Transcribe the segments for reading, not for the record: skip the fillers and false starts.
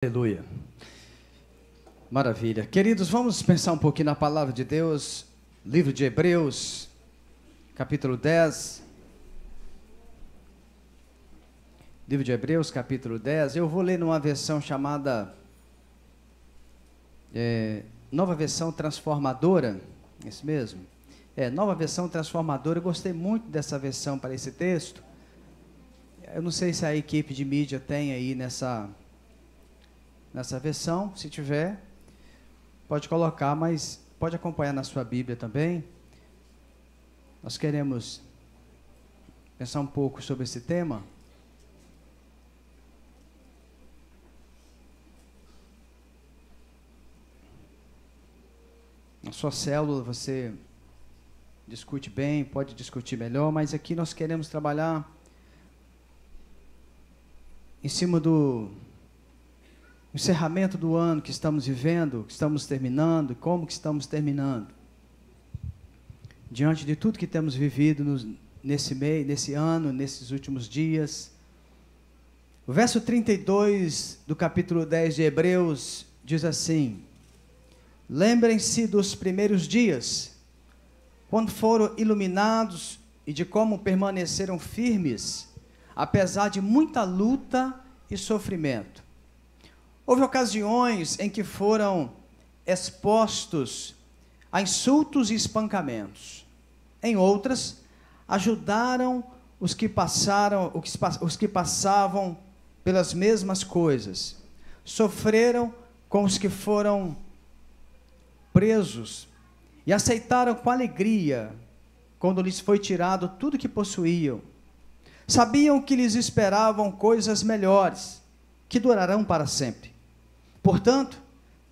Aleluia. Maravilha. Queridos, vamos pensar um pouquinho na palavra de Deus, livro de Hebreus, capítulo 10. Livro de Hebreus, capítulo 10. Eu vou ler numa versão chamada Nova Versão Transformadora. Isso mesmo? Nova Versão Transformadora. Eu gostei muito dessa versão para esse texto. Eu não sei se a equipe de mídia tem aí nessa versão. Se tiver, pode colocar, mas pode acompanhar na sua Bíblia também. Nós queremos pensar um pouco sobre esse tema. Na sua célula você discute bem, pode discutir melhor, mas aqui nós queremos trabalhar em cima do encerramento do ano que estamos vivendo, que estamos terminando, como que estamos terminando. Diante de tudo que temos vivido nesse mês, nesse ano, nesses últimos dias. O verso 32 do capítulo 10 de Hebreus diz assim: lembrem-se dos primeiros dias, quando foram iluminados e de como permaneceram firmes, apesar de muita luta e sofrimento. Houve ocasiões em que foram expostos a insultos e espancamentos. Em outras, ajudaram os que passavam pelas mesmas coisas. Sofreram com os que foram presos e aceitaram com alegria quando lhes foi tirado tudo que possuíam. Sabiam que lhes esperavam coisas melhores, que durarão para sempre. Portanto,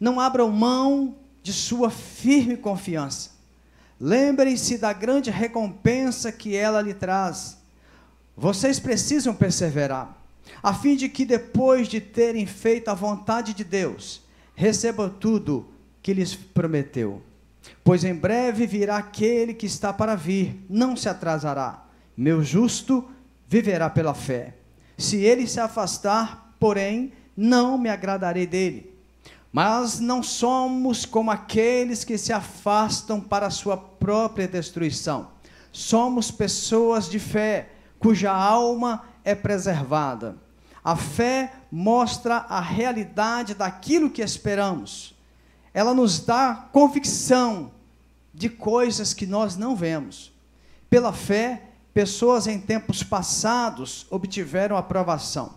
não abram mão de sua firme confiança. Lembrem-se da grande recompensa que ela lhe traz. Vocês precisam perseverar, a fim de que depois de terem feito a vontade de Deus, recebam tudo que lhes prometeu. Pois em breve virá aquele que está para vir, não se atrasará. Meu justo viverá pela fé. Se ele se afastar, porém, não me agradarei dele. Mas não somos como aqueles que se afastam para a sua própria destruição. Somos pessoas de fé, cuja alma é preservada. A fé mostra a realidade daquilo que esperamos. Ela nos dá convicção de coisas que nós não vemos. Pela fé, pessoas em tempos passados obtiveram aprovação.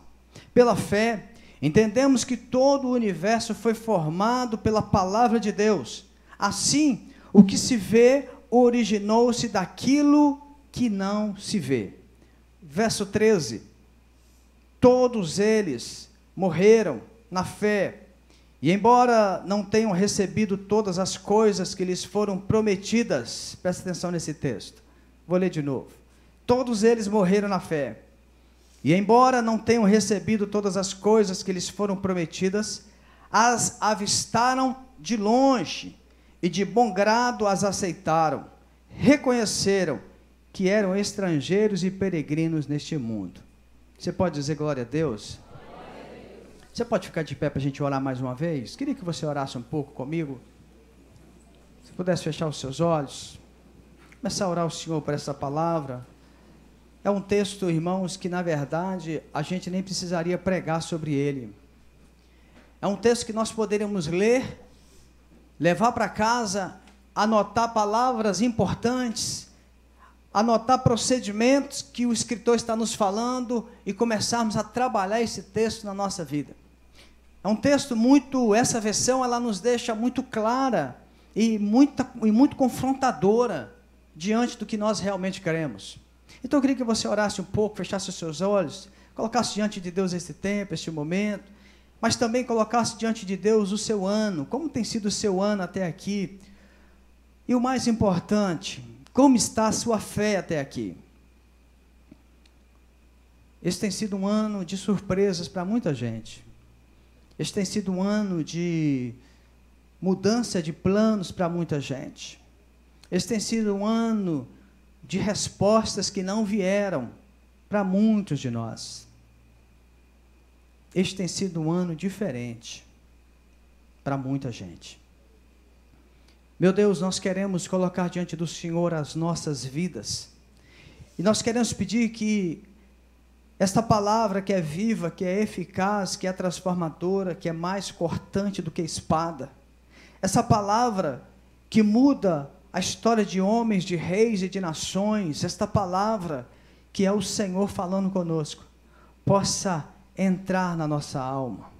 Pela fé, entendemos que todo o universo foi formado pela palavra de Deus. Assim, o que se vê originou-se daquilo que não se vê. Verso 13. Todos eles morreram na fé, e embora não tenham recebido todas as coisas que lhes foram prometidas, presta atenção nesse texto, vou ler de novo. Todos eles morreram na fé, e embora não tenham recebido todas as coisas que lhes foram prometidas, as avistaram de longe e de bom grado as aceitaram. Reconheceram que eram estrangeiros e peregrinos neste mundo. Você pode dizer glória a Deus? Glória a Deus. Você pode ficar de pé para a gente orar mais uma vez? Queria que você orasse um pouco comigo. Se pudesse fechar os seus olhos, começar a orar ao Senhor por essa palavra. É um texto, irmãos, que na verdade a gente nem precisaria pregar sobre ele. É um texto que nós poderíamos ler, levar para casa, anotar palavras importantes, anotar procedimentos que o escritor está nos falando e começarmos a trabalhar esse texto na nossa vida. É um texto essa versão ela nos deixa muito clara e muito confrontadora diante do que nós realmente queremos. Então eu queria que você orasse um pouco, fechasse os seus olhos, colocasse diante de Deus esse tempo, este momento, mas também colocasse diante de Deus o seu ano, como tem sido o seu ano até aqui, e o mais importante, como está a sua fé até aqui. Esse tem sido um ano de surpresas para muita gente, esse tem sido um ano de mudança de planos para muita gente, esse tem sido um ano de respostas que não vieram para muitos de nós. este tem sido um ano diferente para muita gente. Meu Deus, nós queremos colocar diante do Senhor as nossas vidas. E nós queremos pedir que esta palavra que é viva, que é eficaz, que é transformadora, que é mais cortante do que espada, essa palavra que muda a história de homens, de reis e de nações, esta palavra que é o Senhor falando conosco, possa entrar na nossa alma.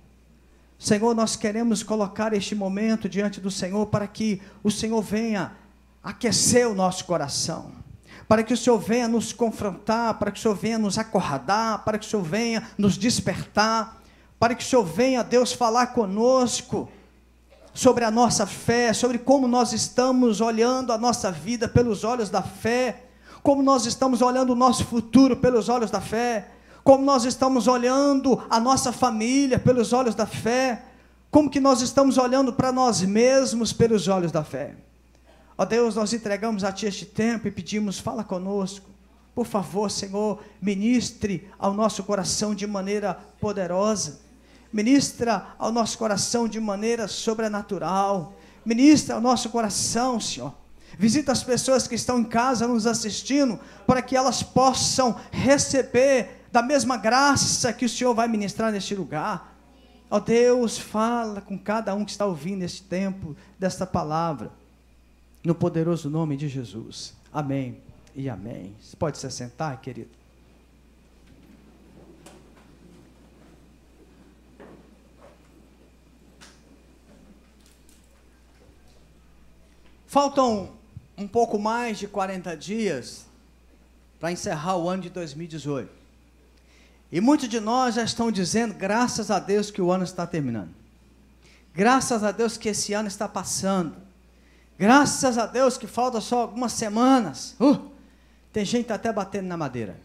Senhor, nós queremos colocar este momento diante do Senhor para que o Senhor venha aquecer o nosso coração, para que o Senhor venha nos confrontar, para que o Senhor venha nos acordar, para que o Senhor venha nos despertar, para que o Senhor venha, Deus, falar conosco sobre a nossa fé, sobre como nós estamos olhando a nossa vida pelos olhos da fé, como nós estamos olhando o nosso futuro pelos olhos da fé, como nós estamos olhando a nossa família pelos olhos da fé, como que nós estamos olhando para nós mesmos pelos olhos da fé. Ó Deus, nós entregamos a Ti este tempo e pedimos, fala conosco, por favor, Senhor, ministre ao nosso coração de maneira poderosa, ministra ao nosso coração de maneira sobrenatural, ministra ao nosso coração, Senhor. Visita as pessoas que estão em casa nos assistindo, para que elas possam receber da mesma graça que o Senhor vai ministrar neste lugar. Ó Deus, fala com cada um que está ouvindo este tempo, desta palavra, no poderoso nome de Jesus. Amém e amém. Você pode se assentar, querido? Faltam um pouco mais de 40 dias para encerrar o ano de 2018. E muitos de nós já estão dizendo, graças a Deus que o ano está terminando. Graças a Deus que esse ano está passando. Graças a Deus que falta só algumas semanas. Tem gente até batendo na madeira.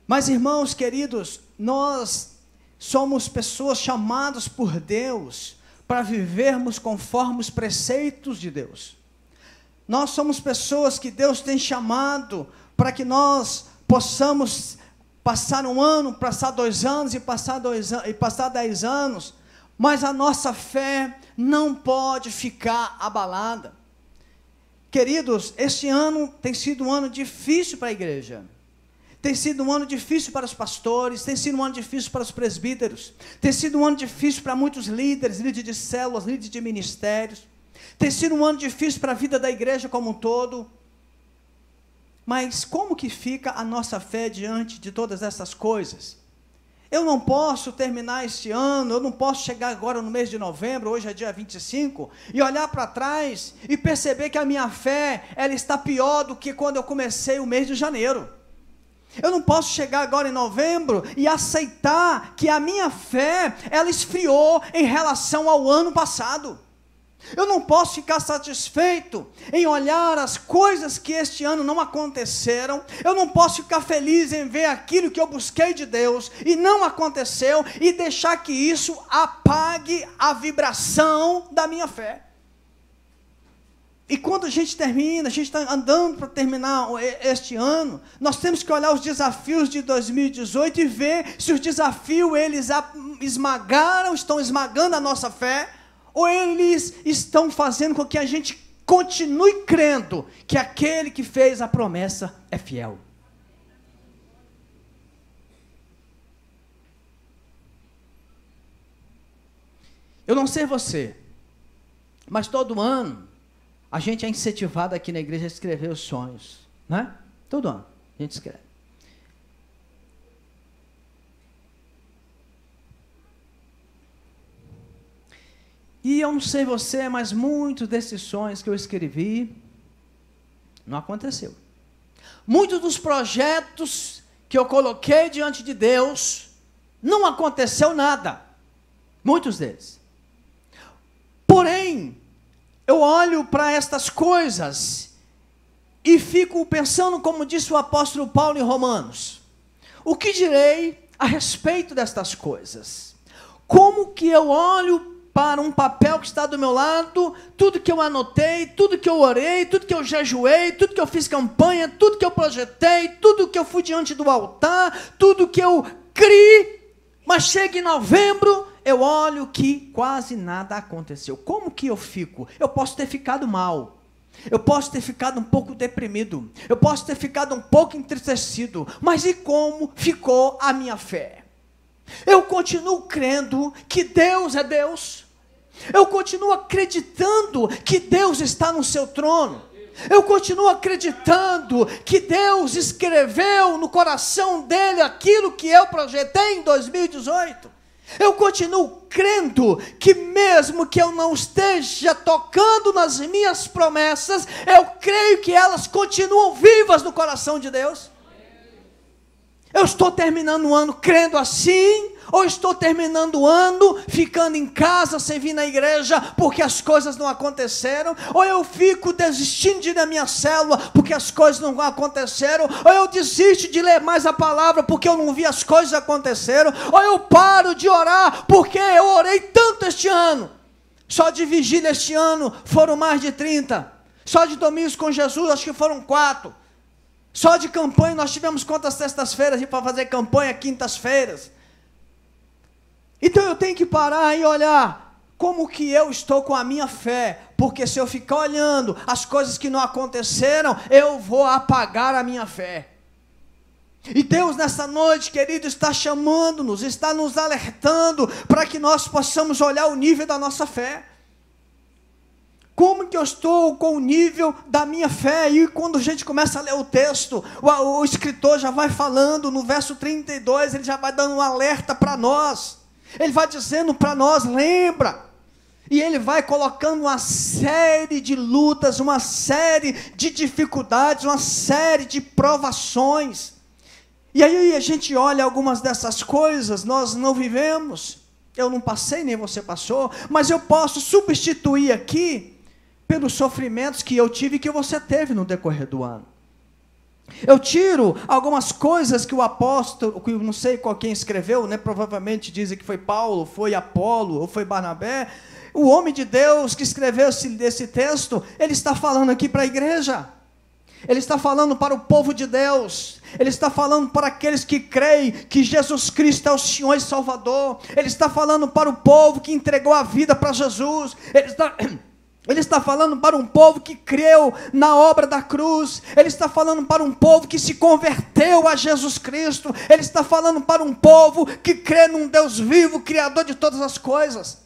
Mas, irmãos queridos, nós somos pessoas chamadas por Deus para vivermos conforme os preceitos de Deus. Nós somos pessoas que Deus tem chamado para que nós possamos passar um ano, passar 2 anos e passar 10 anos, mas a nossa fé não pode ficar abalada. Queridos, este ano tem sido um ano difícil para a igreja, tem sido um ano difícil para os pastores, tem sido um ano difícil para os presbíteros, tem sido um ano difícil para muitos líderes de células, líderes de ministérios, tem sido um ano difícil para a vida da igreja como um todo. Mas como que fica a nossa fé diante de todas essas coisas? Eu não posso terminar este ano, eu não posso chegar agora no mês de novembro, hoje é dia 25, e olhar para trás e perceber que a minha fé, ela está pior do que quando eu comecei o mês de janeiro. Eu não posso chegar agora em novembro e aceitar que a minha fé, ela esfriou em relação ao ano passado. Eu não posso ficar satisfeito em olhar as coisas que este ano não aconteceram. Eu não posso ficar feliz em ver aquilo que eu busquei de Deus e não aconteceu e deixar que isso apague a vibração da minha fé. E quando a gente termina, a gente está andando para terminar este ano, nós temos que olhar os desafios de 2018 e ver se os desafios eles estão esmagando a nossa fé, ou eles estão fazendo com que a gente continue crendo que aquele que fez a promessa é fiel. Eu não sei você, mas todo ano a gente é incentivado aqui na igreja a escrever os sonhos, né? Todo ano a gente escreve. E eu não sei você, mas muitos desses sonhos que eu escrevi, não aconteceu. Muitos dos projetos que eu coloquei diante de Deus, não aconteceu nada. Muitos deles. Porém, eu olho para estas coisas e fico pensando, como disse o apóstolo Paulo em Romanos, o que direi a respeito destas coisas? Como que eu olho para um papel que está do meu lado, tudo que eu anotei, tudo que eu orei, tudo que eu jejuei, tudo que eu fiz campanha, tudo que eu projetei, tudo que eu fui diante do altar, tudo que eu criei, Mas chega em novembro, eu olho que quase nada aconteceu. Como que eu fico? Eu posso ter ficado mal. Eu posso ter ficado um pouco deprimido. Eu posso ter ficado um pouco entristecido. Mas e como ficou a minha fé? Eu continuo crendo que Deus é Deus. Eu continuo acreditando que Deus está no seu trono. Eu continuo acreditando que Deus escreveu no coração dele aquilo que eu projetei em 2018. Eu continuo crendo que mesmo que eu não esteja tocando nas minhas promessas, eu creio que elas continuam vivas no coração de Deus. Eu estou terminando o ano crendo assim, ou estou terminando o ano ficando em casa sem vir na igreja porque as coisas não aconteceram, ou eu fico desistindo de ir na minha célula porque as coisas não aconteceram, ou eu desisto de ler mais a palavra porque eu não vi as coisas aconteceram, ou eu paro de orar porque eu orei tanto este ano. Só de vigília este ano foram mais de 30, só de domingos com Jesus acho que foram 4. Só de campanha nós tivemos quantas sextas-feiras para fazer campanha, quintas-feiras. Então eu tenho que parar e olhar como que eu estou com a minha fé, porque se eu ficar olhando as coisas que não aconteceram, eu vou apagar a minha fé. E Deus nessa noite, querido, está chamando-nos, está nos alertando para que nós possamos olhar o nível da nossa fé. Como que eu estou com o nível da minha fé? E quando a gente começa a ler o texto, o escritor já vai falando, no verso 32, ele já vai dando um alerta para nós. Ele vai dizendo para nós, lembra? E ele vai colocando uma série de lutas, uma série de dificuldades, uma série de provações. E aí a gente olha algumas dessas coisas, nós não vivemos. Eu não passei, nem você passou, mas eu posso substituir aqui pelos sofrimentos que eu tive e que você teve no decorrer do ano. Eu tiro algumas coisas que o apóstolo, que eu não sei qual quem escreveu, né? Provavelmente dizem que foi Paulo, foi Apolo, ou foi Barnabé. O homem de Deus que escreveu esse texto, ele está falando aqui para a igreja. Ele está falando para o povo de Deus. Ele está falando para aqueles que creem que Jesus Cristo é o Senhor e Salvador. Ele está falando para o povo que entregou a vida para Jesus. Ele está falando para um povo que creu na obra da cruz. Ele está falando para um povo que se converteu a Jesus Cristo. Ele está falando para um povo que crê num Deus vivo, Criador de todas as coisas.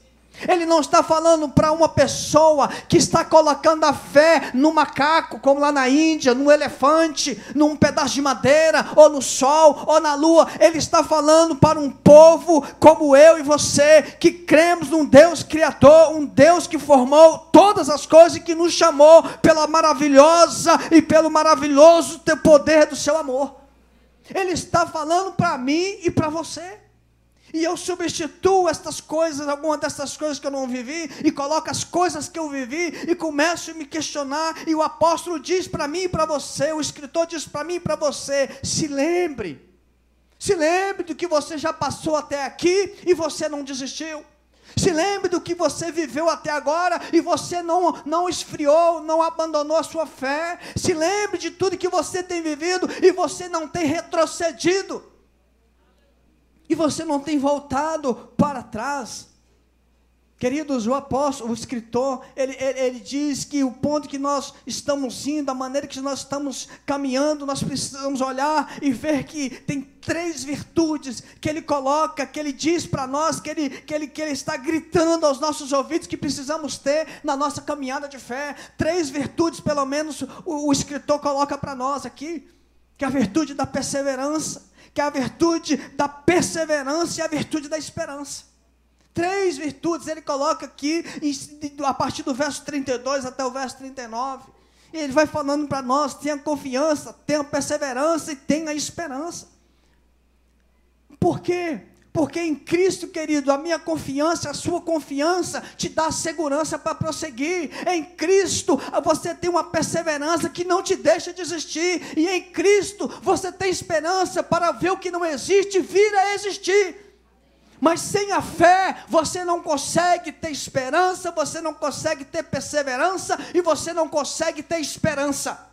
Ele não está falando para uma pessoa que está colocando a fé no macaco, como lá na Índia, no elefante, num pedaço de madeira, ou no sol, ou na lua. Ele está falando para um povo como eu e você, que cremos num Deus criador, um Deus que formou todas as coisas e que nos chamou pela maravilhosa e pelo maravilhoso poder do seu amor. Ele está falando para mim e para você. E eu substituo estas coisas, algumas dessas coisas que eu não vivi, e coloco as coisas que eu vivi, e começo a me questionar, e o apóstolo diz para mim e para você, o escritor diz para mim e para você, se lembre do que você já passou até aqui, e você não desistiu. Se lembre do que você viveu até agora, e você não esfriou, não abandonou a sua fé. Se lembre de tudo que você tem vivido, e você não tem retrocedido. E você não tem voltado para trás. Queridos, o apóstolo, o escritor, ele diz que o ponto que nós estamos indo, a maneira que nós estamos caminhando, nós precisamos olhar e ver que tem 3 virtudes que ele coloca, que ele diz para nós, que ele está gritando aos nossos ouvidos que precisamos ter na nossa caminhada de fé. 3 virtudes, pelo menos, o escritor coloca para nós aqui, que é a virtude da perseverança, que é a virtude da perseverança e a virtude da esperança. 3 virtudes ele coloca aqui, a partir do verso 32 até o verso 39. E ele vai falando para nós, tenha confiança, tenha perseverança e tenha esperança. Por quê? Porque em Cristo, querido, a minha confiança, a sua confiança te dá segurança para prosseguir. Em Cristo você tem uma perseverança que não te deixa desistir. E em Cristo você tem esperança para ver o que não existe vir a existir. Mas sem a fé você não consegue ter esperança, você não consegue ter perseverança e você não consegue ter esperança.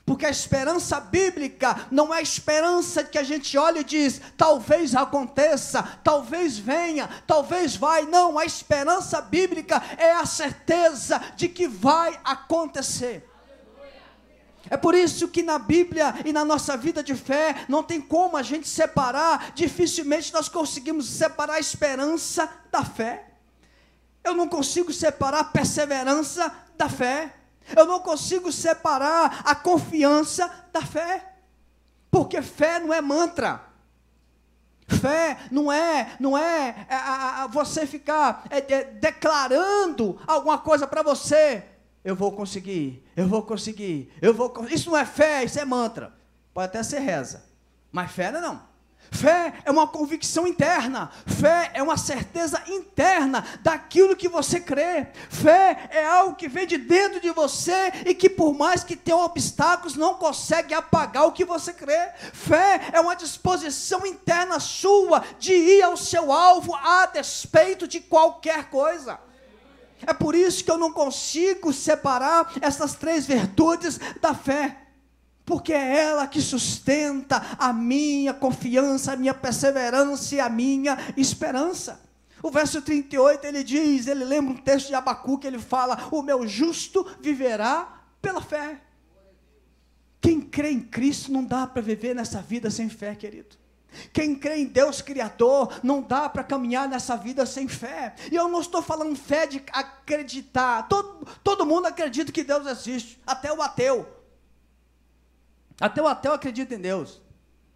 Porque a esperança bíblica não é a esperança que a gente olha e diz, talvez aconteça, talvez venha, talvez vai. Não, a esperança bíblica é a certeza de que vai acontecer. É por isso que na Bíblia e na nossa vida de fé, não tem como a gente separar, dificilmente nós conseguimos separar a esperança da fé. Eu não consigo separar a perseverança da fé. Eu não consigo separar a confiança da fé, porque fé não é mantra, fé não é você ficar declarando alguma coisa para você, eu vou conseguir, isso não é fé, isso é mantra, pode até ser reza, mas fé não. Fé é uma convicção interna, fé é uma certeza interna daquilo que você crê, fé é algo que vem de dentro de você e que por mais que tenha obstáculos não consegue apagar o que você crê. Fé é uma disposição interna sua de ir ao seu alvo a despeito de qualquer coisa. É por isso que eu não consigo separar essas três virtudes da fé, porque é ela que sustenta a minha confiança, a minha perseverança e a minha esperança. O verso 38, ele lembra um texto de Abacuque, ele fala, o meu justo viverá pela fé. Quem crê em Cristo não dá para viver nessa vida sem fé, querido. Quem crê em Deus Criador, não dá para caminhar nessa vida sem fé. E eu não estou falando fé de acreditar, todo mundo acredita que Deus existe, até o ateu. Até o ateu acredita em Deus.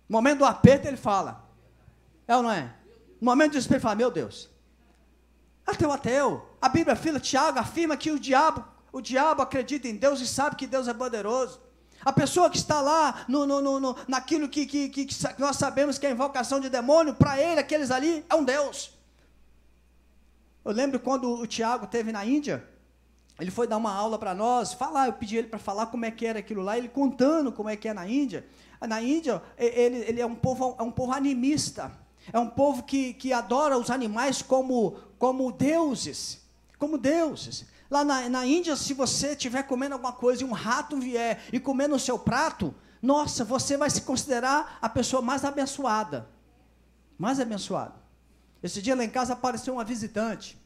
No momento do aperto ele fala, é ou não é? No momento do desespero ele fala, meu Deus. Até o ateu, a Bíblia fala, Tiago afirma que o diabo acredita em Deus e sabe que Deus é poderoso. A pessoa que está lá naquilo que nós sabemos que é invocação de demônio, para ele aqueles ali é um Deus. Eu lembro quando o Tiago esteve na Índia, ele foi dar uma aula para nós, eu pedi ele para falar como é que era aquilo lá, ele contando como é que é na Índia. Na Índia, ele é um povo animista, é um povo que adora os animais como deuses, Lá na Índia, se você estiver comendo alguma coisa e um rato vier e comer no seu prato, nossa, você vai se considerar a pessoa mais abençoada. Esse dia lá em casa apareceu uma visitante.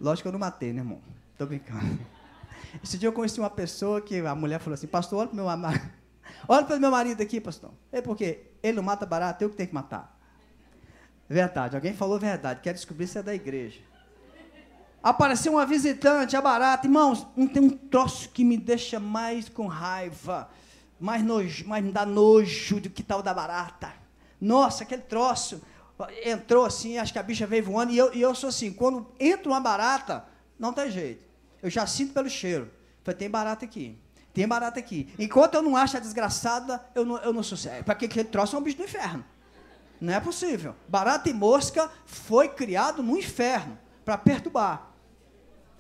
Lógico que eu não matei, né, irmão? Tô brincando. Esse dia eu conheci uma pessoa que a mulher falou assim, pastor, olha para o meu marido aqui, pastor. É porque ele não mata barato, eu que tenho que matar. Verdade, alguém falou verdade, quero descobrir se é da igreja. Apareceu uma visitante, a barata, irmãos, tem um troço que me deixa mais com raiva, mais me dá nojo do que tal da barata. Nossa, aquele troço entrou assim, acho que a bicha veio voando, e eu sou assim, quando entra uma barata, não tem jeito, eu já sinto pelo cheiro, falei, tem barata aqui, enquanto eu não acho a desgraçada, eu não sossego, porque aquele troço é um bicho do inferno, não é possível, barata e mosca foi criado no inferno, para perturbar.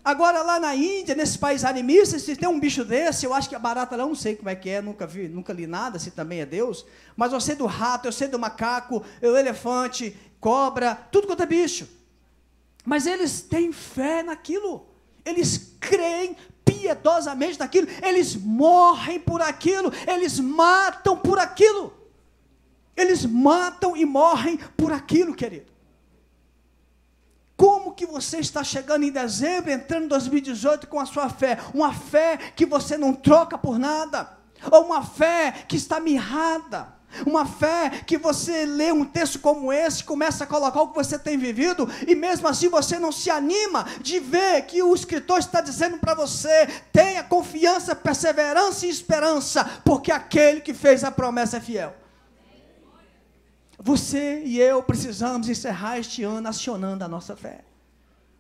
Agora lá na Índia, nesse país animista, se tem um bicho desse, eu acho que a barata lá, eu não sei como é que é, nunca li nada, se também é Deus, mas eu sei do rato, eu sei do macaco, o elefante, cobra, tudo quanto é bicho. Mas eles têm fé naquilo, eles creem piedosamente naquilo, eles morrem por aquilo, eles matam por aquilo. Eles matam e morrem por aquilo, querido. Como que você está chegando em dezembro, entrando em 2018 com a sua fé? Uma fé que você não troca por nada, ou uma fé que está mirrada, uma fé que você lê um texto como esse, começa a colocar o que você tem vivido, e mesmo assim você não se anima de ver que o escritor está dizendo para você, tenha confiança, perseverança e esperança, porque aquele que fez a promessa é fiel. Você e eu precisamos encerrar este ano acionando a nossa fé.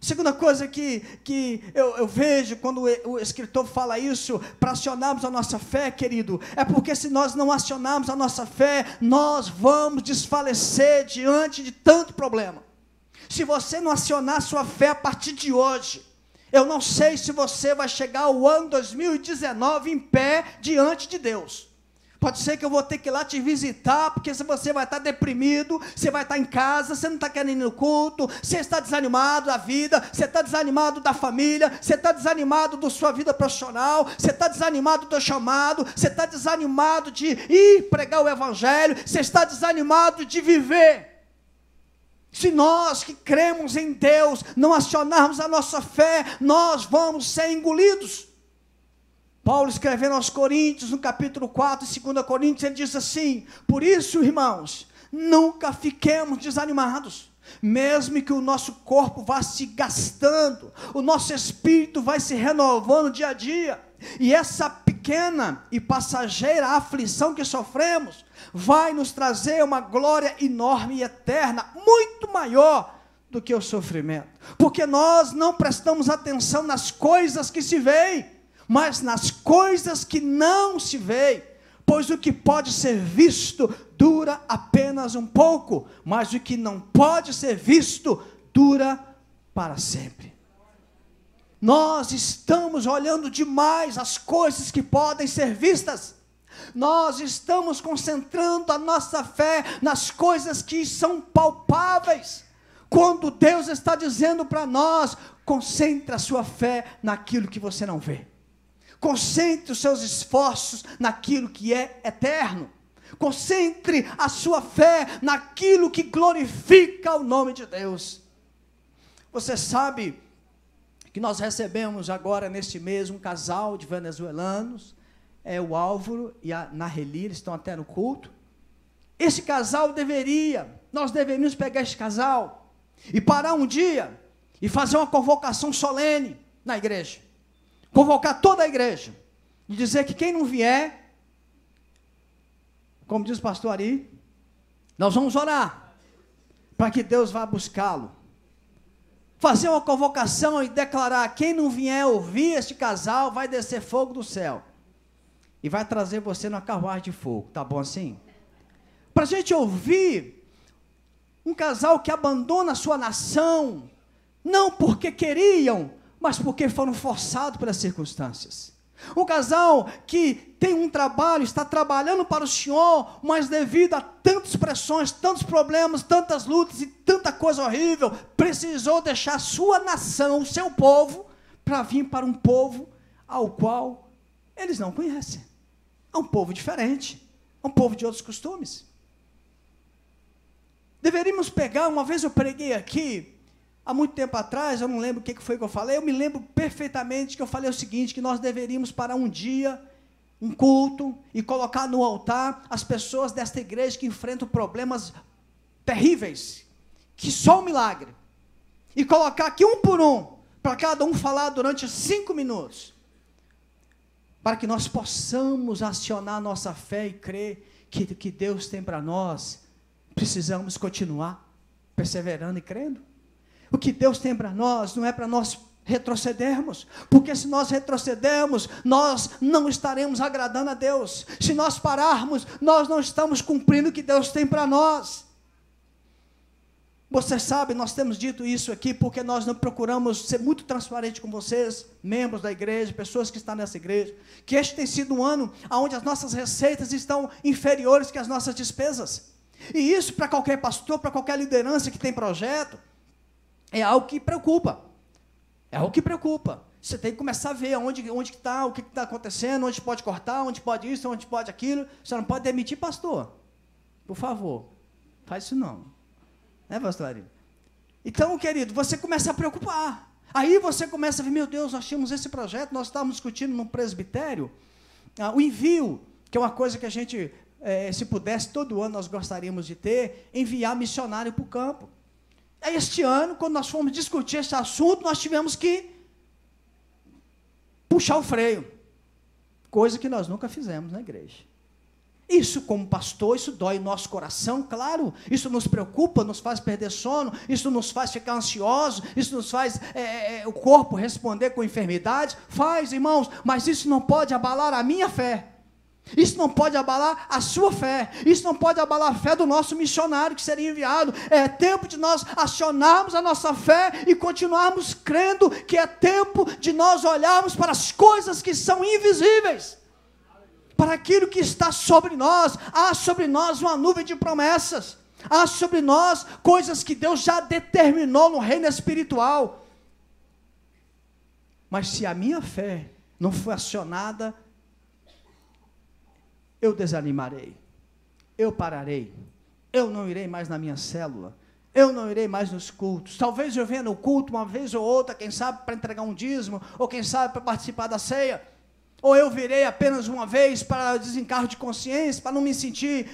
Segunda coisa que eu vejo quando o escritor fala isso, para acionarmos a nossa fé, querido, é porque se nós não acionarmos a nossa fé, nós vamos desfalecer diante de tanto problema. Se você não acionar a sua fé a partir de hoje, eu não sei se você vai chegar ao ano 2019 em pé diante de Deus. Pode ser que eu vou ter que ir lá te visitar, porque se você vai estar deprimido, você vai estar em casa, você não está querendo ir no culto, você está desanimado da vida, você está desanimado da família, você está desanimado da sua vida profissional, você está desanimado do teu chamado, você está desanimado de ir pregar o evangelho, você está desanimado de viver. Se nós que cremos em Deus não acionarmos a nossa fé, nós vamos ser engolidos. Paulo escrevendo aos Coríntios, no capítulo 4, 2 Coríntios, ele diz assim: por isso, irmãos, nunca fiquemos desanimados, mesmo que o nosso corpo vá se gastando, o nosso espírito vai se renovando dia a dia, e essa pequena e passageira aflição que sofremos, vai nos trazer uma glória enorme e eterna, muito maior do que o sofrimento, porque nós não prestamos atenção nas coisas que se veem, mas nas coisas que não se veem, pois o que pode ser visto dura apenas um pouco, mas o que não pode ser visto dura para sempre. Nós estamos olhando demais as coisas que podem ser vistas, nós estamos concentrando a nossa fé nas coisas que são palpáveis, quando Deus está dizendo para nós: concentre a sua fé naquilo que você não vê. Concentre os seus esforços naquilo que é eterno. Concentre a sua fé naquilo que glorifica o nome de Deus. Você sabe que nós recebemos agora neste mês um casal de venezuelanos, o Álvaro e a Nareli, eles estão até no culto. Esse casal nós deveríamos pegar esse casal e parar um dia e fazer uma convocação solene na igreja. Convocar toda a igreja e dizer que quem não vier, como diz o pastor Ari, nós vamos orar para que Deus vá buscá-lo. Fazer uma convocação e declarar: quem não vier ouvir este casal, vai descer fogo do céu e vai trazer você numa carruagem de fogo. Tá bom assim? Para a gente ouvir um casal que abandona a sua nação, não porque queriam, mas porque foram forçados pelas circunstâncias. Um casal que tem um trabalho, está trabalhando para o Senhor, mas devido a tantas pressões, tantos problemas, tantas lutas e tanta coisa horrível, precisou deixar sua nação, o seu povo, para vir para um povo ao qual eles não conhecem. É um povo diferente, é um povo de outros costumes. Deveríamos pegar, uma vez eu preguei aqui, há muito tempo atrás, eu não lembro o que foi que eu falei, eu me lembro perfeitamente que eu falei o seguinte, que nós deveríamos parar um dia, um culto, e colocar no altar as pessoas desta igreja que enfrentam problemas terríveis, que só um milagre, e colocar aqui um por um, para cada um falar durante 5 minutos, para que nós possamos acionar nossa fé e crer que o que Deus tem para nós, precisamos continuar perseverando e crendo. O que Deus tem para nós não é para nós retrocedermos, porque se nós retrocedermos, nós não estaremos agradando a Deus. Se nós pararmos, nós não estamos cumprindo o que Deus tem para nós. Você sabe, nós temos dito isso aqui, porque nós não procuramos ser muito transparente com vocês, membros da igreja, pessoas que estão nessa igreja, que este tem sido um ano onde as nossas receitas estão inferiores que as nossas despesas. E isso para qualquer pastor, para qualquer liderança que tem projeto, é algo que preocupa. É algo que preocupa. Você tem que começar a ver onde está, o que está acontecendo, onde pode cortar, onde pode isso, onde pode aquilo. Você não pode demitir pastor. Por favor, faz isso não. Né, pastor Ari? Então, querido, você começa a preocupar. Aí você começa a ver, meu Deus, nós tínhamos esse projeto, nós estávamos discutindo no presbitério, o envio, que é uma coisa que a gente, se pudesse, todo ano nós gostaríamos de ter, enviar missionário para o campo. Este ano, quando nós fomos discutir esse assunto, nós tivemos que puxar o freio, coisa que nós nunca fizemos na igreja. Isso, como pastor, isso dói o nosso coração, claro, isso nos preocupa, nos faz perder sono, isso nos faz ficar ansioso, isso nos faz o corpo responder com enfermidades, faz, irmãos, mas isso não pode abalar a minha fé. Isso não pode abalar a sua fé, isso não pode abalar a fé do nosso missionário que seria enviado. É tempo de nós acionarmos a nossa fé e continuarmos crendo que é tempo de nós olharmos para as coisas que são invisíveis, para aquilo que está sobre nós. Há sobre nós uma nuvem de promessas. Há sobre nós coisas que Deus já determinou no reino espiritual. Mas se a minha fé não for acionada, eu desanimarei, eu pararei, eu não irei mais na minha célula, eu não irei mais nos cultos. Talvez eu venha no culto uma vez ou outra, quem sabe para entregar um dízimo, ou quem sabe para participar da ceia, ou eu virei apenas uma vez para desencargo de consciência, para não me sentir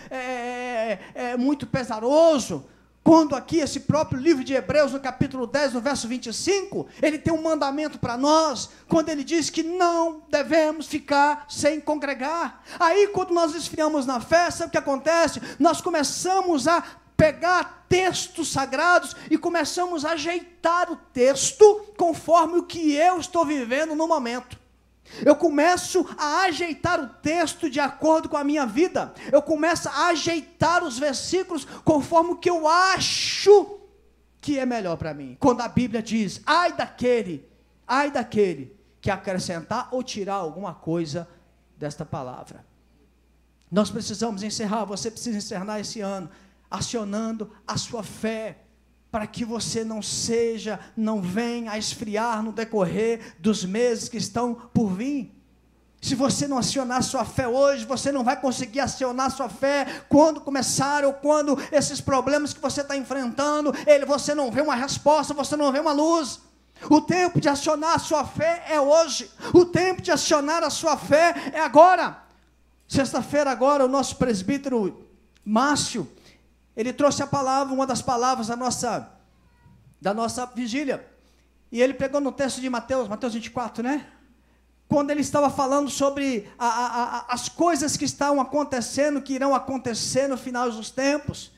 muito pesaroso. Quando aqui esse próprio livro de Hebreus, no capítulo 10, no verso 25, ele tem um mandamento para nós, quando ele diz que não devemos ficar sem congregar. Aí quando nós esfriamos na fé, sabe o que acontece? Nós começamos a pegar textos sagrados e começamos a ajeitar o texto conforme o que eu estou vivendo no momento. Eu começo a ajeitar o texto de acordo com a minha vida. Eu começo a ajeitar os versículos conforme o que eu acho que é melhor para mim. Quando a Bíblia diz, ai daquele que acrescentar ou tirar alguma coisa desta palavra. Nós precisamos encerrar, você precisa encerrar esse ano, acionando a sua fé, para que você não venha a esfriar no decorrer dos meses que estão por vir. Se você não acionar a sua fé hoje, você não vai conseguir acionar a sua fé quando começar, ou quando esses problemas que você está enfrentando, você não vê uma resposta, você não vê uma luz. O tempo de acionar a sua fé é hoje, o tempo de acionar a sua fé é agora. Sexta-feira agora, o nosso presbítero Márcio, ele trouxe a palavra, uma das palavras da nossa vigília. E ele pegou no texto de Mateus 24, né? Quando ele estava falando sobre as coisas que estão acontecendo, que irão acontecer no final dos tempos.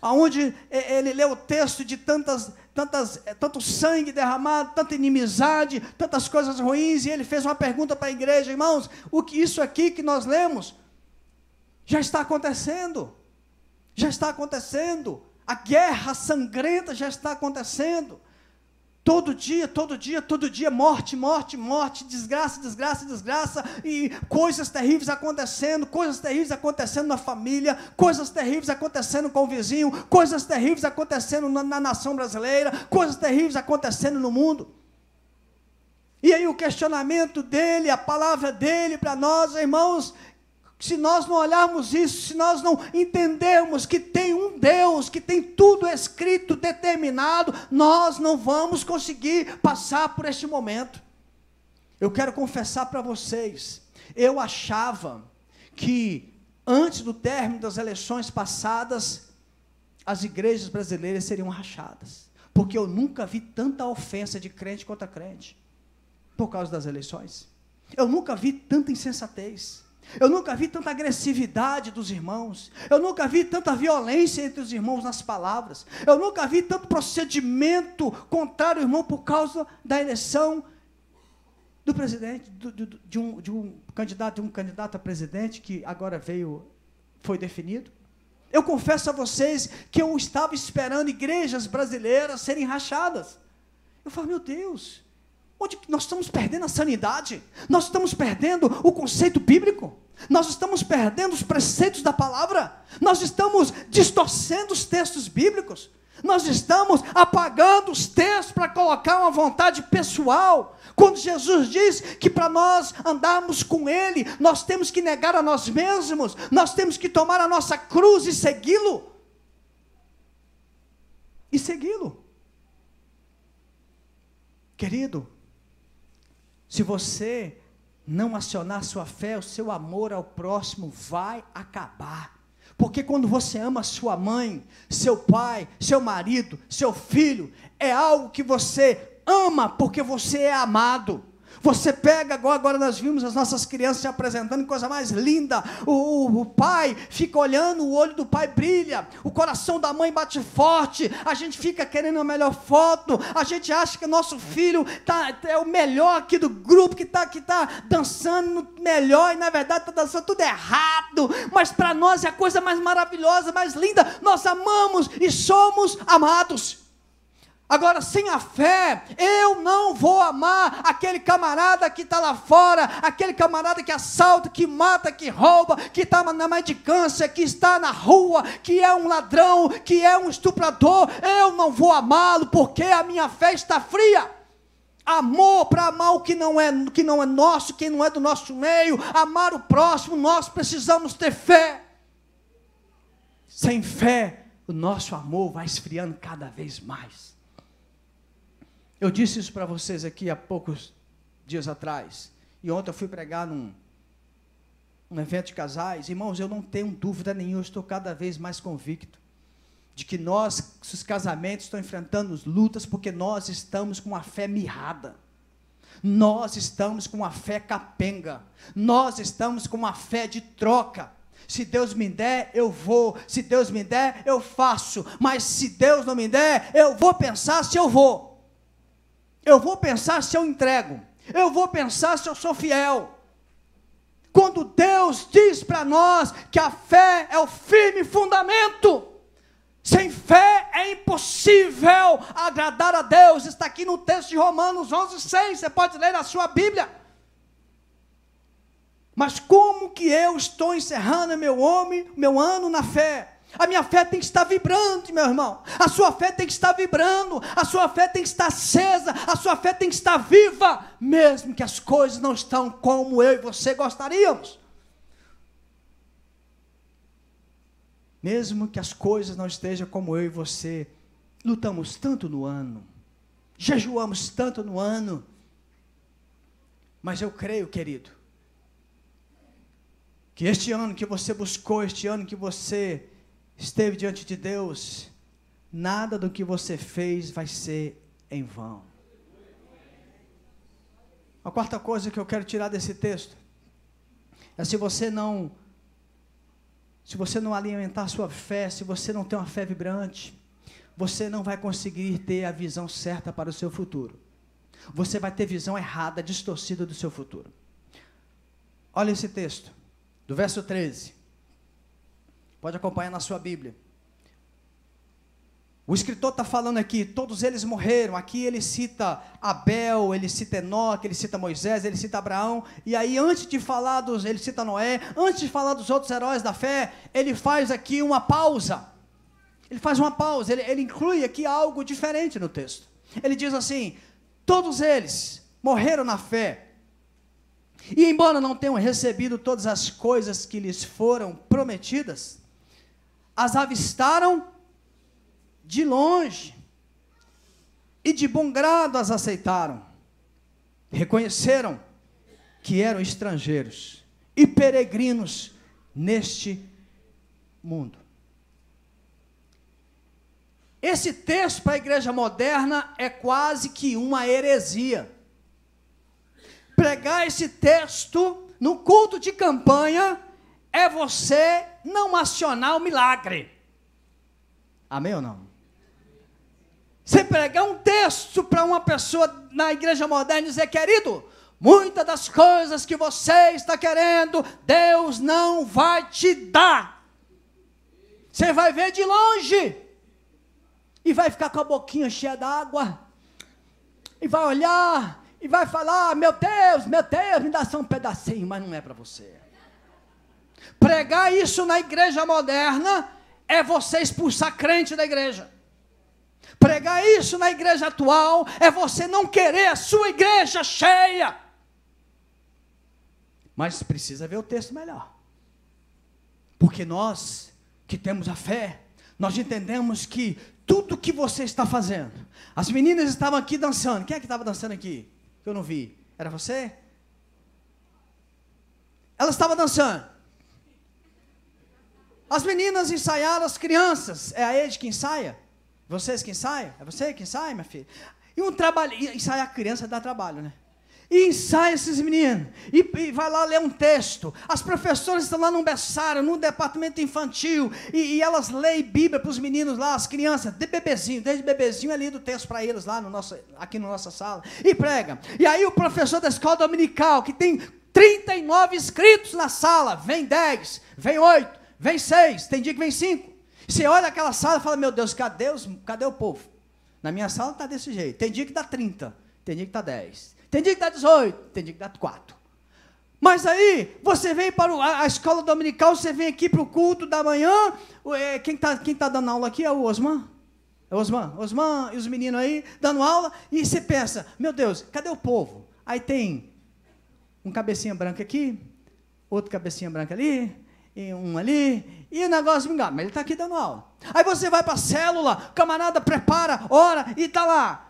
Onde ele leu o texto de tanto sangue derramado, tanta inimizade, tantas coisas ruins. E ele fez uma pergunta para a igreja: irmãos, isso aqui que nós lemos já está acontecendo. Já está acontecendo, a guerra sangrenta já está acontecendo, todo dia, morte, desgraça, e coisas terríveis acontecendo na família, coisas terríveis acontecendo com o vizinho, coisas terríveis acontecendo na nação brasileira, coisas terríveis acontecendo no mundo. E aí o questionamento dele, a palavra dele para nós, irmãos, se nós não olharmos isso, se nós não entendermos que tem um Deus, que tem tudo escrito, determinado, nós não vamos conseguir passar por este momento. Eu quero confessar para vocês, eu achava que antes do término das eleições passadas, as igrejas brasileiras seriam rachadas, porque eu nunca vi tanta ofensa de crente contra crente, por causa das eleições. Eu nunca vi tanta insensatez. Eu nunca vi tanta agressividade dos irmãos. Eu nunca vi tanta violência entre os irmãos nas palavras. Eu nunca vi tanto procedimento contrário ao irmão por causa da eleição do presidente, de um candidato a presidente que agora foi definido. Eu confesso a vocês que eu estava esperando igrejas brasileiras serem rachadas. Eu falo, meu Deus, onde nós estamos perdendo a sanidade? Nós estamos perdendo o conceito bíblico? Nós estamos perdendo os preceitos da palavra? Nós estamos distorcendo os textos bíblicos? Nós estamos apagando os textos para colocar uma vontade pessoal? Quando Jesus diz que para nós andarmos com Ele, nós temos que negar a nós mesmos, nós temos que tomar a nossa cruz e segui-lo. Querido, se você não acionar sua fé, o seu amor ao próximo vai acabar. Porque quando você ama sua mãe, seu pai, seu marido, seu filho, é algo que você ama porque você é amado. Você pega, agora nós vimos as nossas crianças se apresentando, coisa mais linda, o pai fica olhando, o olho do pai brilha, o coração da mãe bate forte, a gente fica querendo a melhor foto, a gente acha que o nosso filho é o melhor aqui do grupo, que está dançando melhor, e na verdade está dançando tudo errado, mas para nós é a coisa mais maravilhosa, mais linda, nós amamos e somos amados. Agora, sem a fé, eu não vou amar aquele camarada que está lá fora, aquele camarada que assalta, que mata, que rouba, que está na mendicância, que está na rua, que é um ladrão, que é um estuprador. Eu não vou amá-lo porque a minha fé está fria. Amor para amar o que não é nosso, que não é do nosso meio, amar o próximo, nós precisamos ter fé. Sem fé, o nosso amor vai esfriando cada vez mais. Eu disse isso para vocês aqui há poucos dias atrás, e ontem eu fui pregar num evento de casais. Irmãos, eu não tenho dúvida nenhuma, eu estou cada vez mais convicto de que os casamentos estão enfrentando lutas porque nós estamos com a fé mirrada, nós estamos com a fé capenga, nós estamos com a fé de troca. Se Deus me der, eu vou, se Deus me der, eu faço, mas se Deus não me der, eu vou pensar se eu vou. Eu vou pensar se eu entrego. Eu vou pensar se eu sou fiel. Quando Deus diz para nós que a fé é o firme fundamento. Sem fé é impossível agradar a Deus. Está aqui no texto de Romanos 11:6. Você pode ler na sua Bíblia. Mas como que eu estou encerrando meu ano na fé? A minha fé tem que estar vibrante, meu irmão. A sua fé tem que estar vibrando. A sua fé tem que estar acesa. A sua fé tem que estar viva. Mesmo que as coisas não estão como eu e você gostaríamos. Mesmo que as coisas não estejam como eu e você. Lutamos tanto no ano. Jejuamos tanto no ano. Mas eu creio, querido, que este ano que você buscou, este ano que você esteve diante de Deus, nada do que você fez vai ser em vão. A quarta coisa que eu quero tirar desse texto é se você não alimentar a sua fé, se você não tem uma fé vibrante, você não vai conseguir ter a visão certa para o seu futuro. Você vai ter visão errada, distorcida do seu futuro. Olha esse texto, do verso 13. Pode acompanhar na sua Bíblia. O escritor está falando aqui, todos eles morreram. Aqui ele cita Abel, ele cita Enoque, ele cita Moisés, ele cita Abraão. E aí antes de falar ele cita Noé, antes de falar dos outros heróis da fé, ele faz aqui uma pausa. Ele faz uma pausa, ele inclui aqui algo diferente no texto. Ele diz assim, todos eles morreram na fé. E embora não tenham recebido todas as coisas que lhes foram prometidas, as avistaram de longe, e de bom grado as aceitaram. Reconheceram que eram estrangeiros e peregrinos neste mundo. Esse texto para a igreja moderna é quase que uma heresia. Pregar esse texto no culto de campanha é você não acionar o milagre. Amém ou não? Você pregar um texto para uma pessoa na igreja moderna e dizer, querido, muitas das coisas que você está querendo, Deus não vai te dar. Você vai ver de longe. E vai ficar com a boquinha cheia d'água. E vai olhar. E vai falar, meu Deus, me dá só um pedacinho, mas não é para você. Pregar isso na igreja moderna é você expulsar crente da igreja. Pregar isso na igreja atual é você não querer a sua igreja cheia. Mas precisa ver o texto melhor. Porque nós que temos a fé, nós entendemos que tudo que você está fazendo, as meninas estavam aqui dançando. Quem é que estava dançando aqui? Que eu não vi. Era você? Ela estava dançando. As meninas ensaiaram, as crianças. É a Ed que ensaia? Vocês que ensaiam? É você que ensaia, minha filha? E um trabalho, ensaiar a criança dá trabalho, né? E ensaia esses meninos, e vai lá ler um texto. As professoras estão lá num berçário, num departamento infantil, e elas leem Bíblia para os meninos lá, as crianças, desde bebezinho é lido o texto para eles lá, aqui na nossa sala, e prega. E aí o professor da escola dominical, que tem 39 inscritos na sala, vem 10, vem 8, vem 6, tem dia que vem 5. Você olha aquela sala e fala, meu Deus, cadê o povo? Na minha sala está desse jeito. Tem dia que dá 30, tem dia que dá 10. Tem dia que dá 18, tem dia que dá 4. Mas aí, você vem para a escola dominical, você vem aqui para o culto da manhã. Quem tá dando aula aqui é o Osman. É o Osman e os meninos aí dando aula. E você pensa, meu Deus, cadê o povo? Aí tem um cabecinha branca aqui, outro cabecinha branca ali, e um ali, e o negócio me engana, mas ele está aqui dando aula. Aí você vai para a célula, o camarada prepara, ora, e está lá.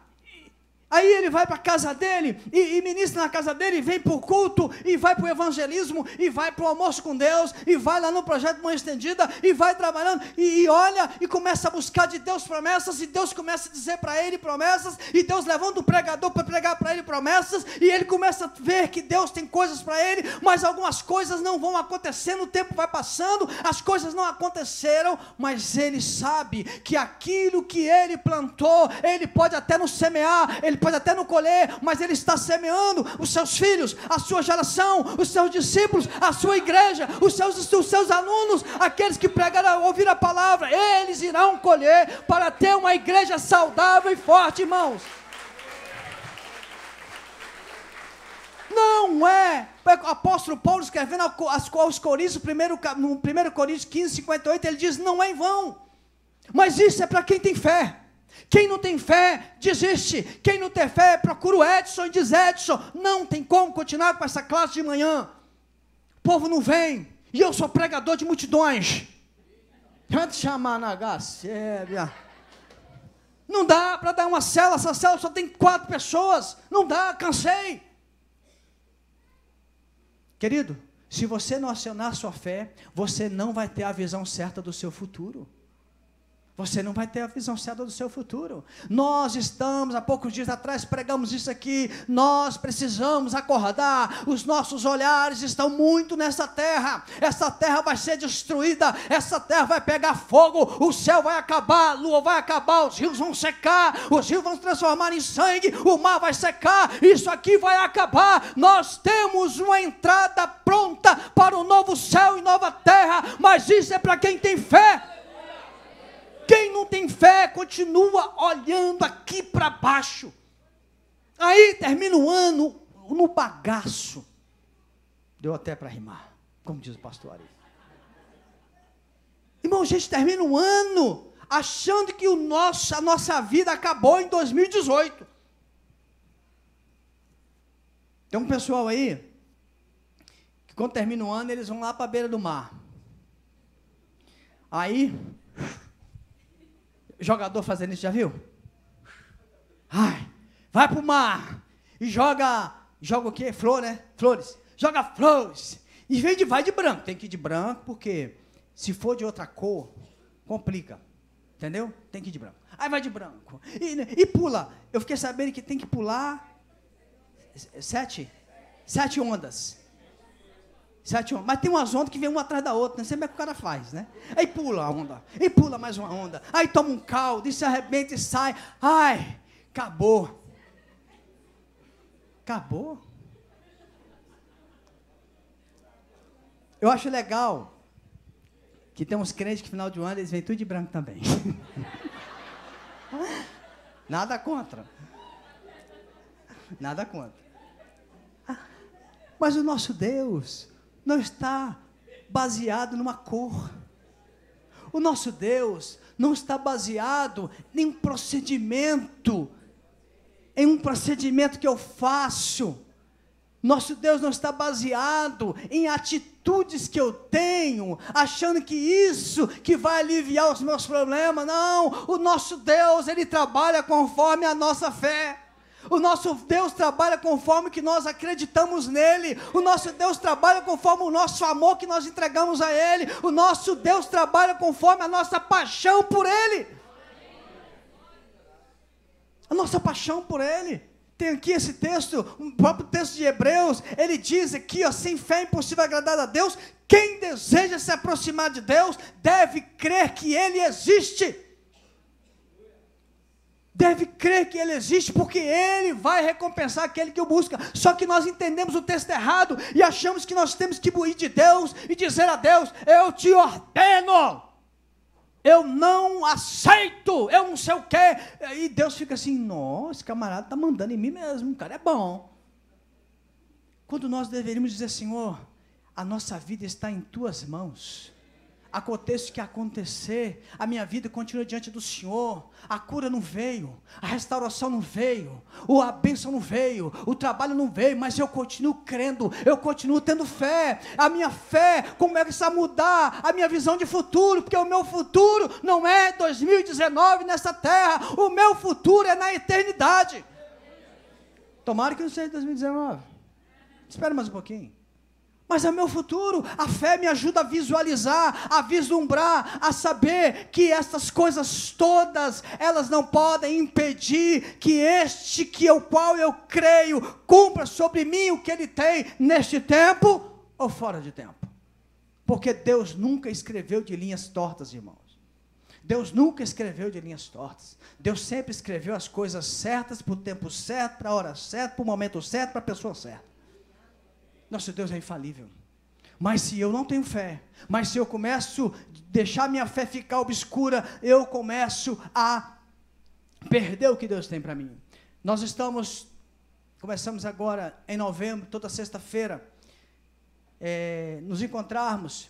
Aí ele vai para a casa dele, e ministra na casa dele, e vem para o culto, e vai para o evangelismo, e vai para o almoço com Deus, e vai lá no projeto Mãe Estendida, e vai trabalhando, e olha, e começa a buscar de Deus promessas, e Deus começa a dizer para ele promessas, e Deus levanta o pregador para pregar para ele promessas, e ele começa a ver que Deus tem coisas para ele, mas algumas coisas não vão acontecendo, o tempo vai passando, as coisas não aconteceram, mas ele sabe que aquilo que ele plantou, ele pode até não semear, ele pode até não colher, mas ele está semeando os seus filhos, a sua geração, os seus discípulos, a sua igreja, os seus alunos, aqueles que pregaram, ouviram a palavra, eles irão colher para ter uma igreja saudável e forte, irmãos. Não é, o apóstolo Paulo escrevendo aos Coríntios, no 1 Coríntios 15:58, ele diz, não é em vão, mas isso é para quem tem fé. Quem não tem fé, desiste. Quem não tem fé, procura o Edson e diz, Edson, não tem como continuar com essa classe de manhã. O povo não vem, e eu sou pregador de multidões. Não dá para dar uma célula, essa célula só tem 4 pessoas. Não dá, cansei. Querido, se você não acionar sua fé, você não vai ter a visão certa do seu futuro. Você não vai ter a visão certa do seu futuro. Nós estamos, há poucos dias atrás, pregamos isso aqui, nós precisamos acordar, os nossos olhares estão muito nessa terra, essa terra vai ser destruída, essa terra vai pegar fogo, o céu vai acabar, a lua vai acabar, os rios vão secar, os rios vão se transformar em sangue, o mar vai secar, isso aqui vai acabar, nós temos uma entrada pronta para o novo céu e nova terra, mas isso é para quem tem fé. Quem não tem fé, continua olhando aqui para baixo. Aí termina o ano no bagaço. Deu até para rimar, como diz o pastor Ari. Irmão, a gente termina o ano achando que a nossa vida acabou em 2018. Tem um pessoal aí, que quando termina o ano, eles vão lá para a beira do mar. Aí... jogador fazendo isso, já viu? Ai, vai pro mar e joga o quê? Flor, né? Flores. Joga flores. E vai de branco. Tem que ir de branco, porque se for de outra cor, complica. Entendeu? Tem que ir de branco. Aí vai de branco. E pula. Eu fiquei sabendo que tem que pular 7 ondas. 7 ondas. Mas tem umas ondas que vem uma atrás da outra, né? Sempre é que o cara faz, né? Aí pula a onda, e pula mais uma onda, aí toma um caldo, e se arrebenta e sai. Ai, acabou. Acabou. Eu acho legal que tem uns crentes que no final de ano eles vêm tudo de branco também. Nada contra. Nada contra. Mas o nosso Deus não está baseado numa cor. O nosso Deus não está baseado em um procedimento que eu faço. Nosso Deus não está baseado em atitudes que eu tenho, achando que isso que vai aliviar os meus problemas. Não, o nosso Deus, Ele trabalha conforme a nossa fé. O nosso Deus trabalha conforme que nós acreditamos nele. O nosso Deus trabalha conforme o nosso amor que nós entregamos a ele. O nosso Deus trabalha conforme a nossa paixão por ele. A nossa paixão por ele. Tem aqui esse texto, o próprio texto de Hebreus, ele diz aqui, ó, sem fé é impossível agradar a Deus. Quem deseja se aproximar de Deus, deve crer que ele existe. Deve crer que ele existe, porque ele vai recompensar aquele que o busca. Só que nós entendemos o texto errado, e achamos que nós temos que ir de Deus, e dizer a Deus, eu te ordeno, eu não aceito, eu não sei o quê. E Deus fica assim, nossa, esse camarada está mandando em mim mesmo, o cara é bom. Quando nós deveríamos dizer, Senhor, a nossa vida está em tuas mãos. Aconteça o que acontecer, a minha vida continua diante do Senhor. A cura não veio, a restauração não veio, a bênção não veio, o trabalho não veio, mas eu continuo crendo, eu continuo tendo fé. A minha fé começa a mudar a minha visão de futuro, porque o meu futuro não é 2019 nessa terra, o meu futuro é na eternidade. Tomara que não seja 2019, espera mais um pouquinho. Mas é o meu futuro, a fé me ajuda a visualizar, a vislumbrar, a saber que essas coisas todas, elas não podem impedir que qual eu creio, cumpra sobre mim o que Ele tem neste tempo ou fora de tempo. Porque Deus nunca escreveu de linhas tortas, irmãos. Deus nunca escreveu de linhas tortas. Deus sempre escreveu as coisas certas, para o tempo certo, para a hora certa, para o momento certo, para a pessoa certa. Nosso Deus é infalível. Mas se eu não tenho fé, mas se eu começo a deixar minha fé ficar obscura, eu começo a perder o que Deus tem para mim. Nós começamos agora em novembro, toda sexta-feira, nos encontrarmos,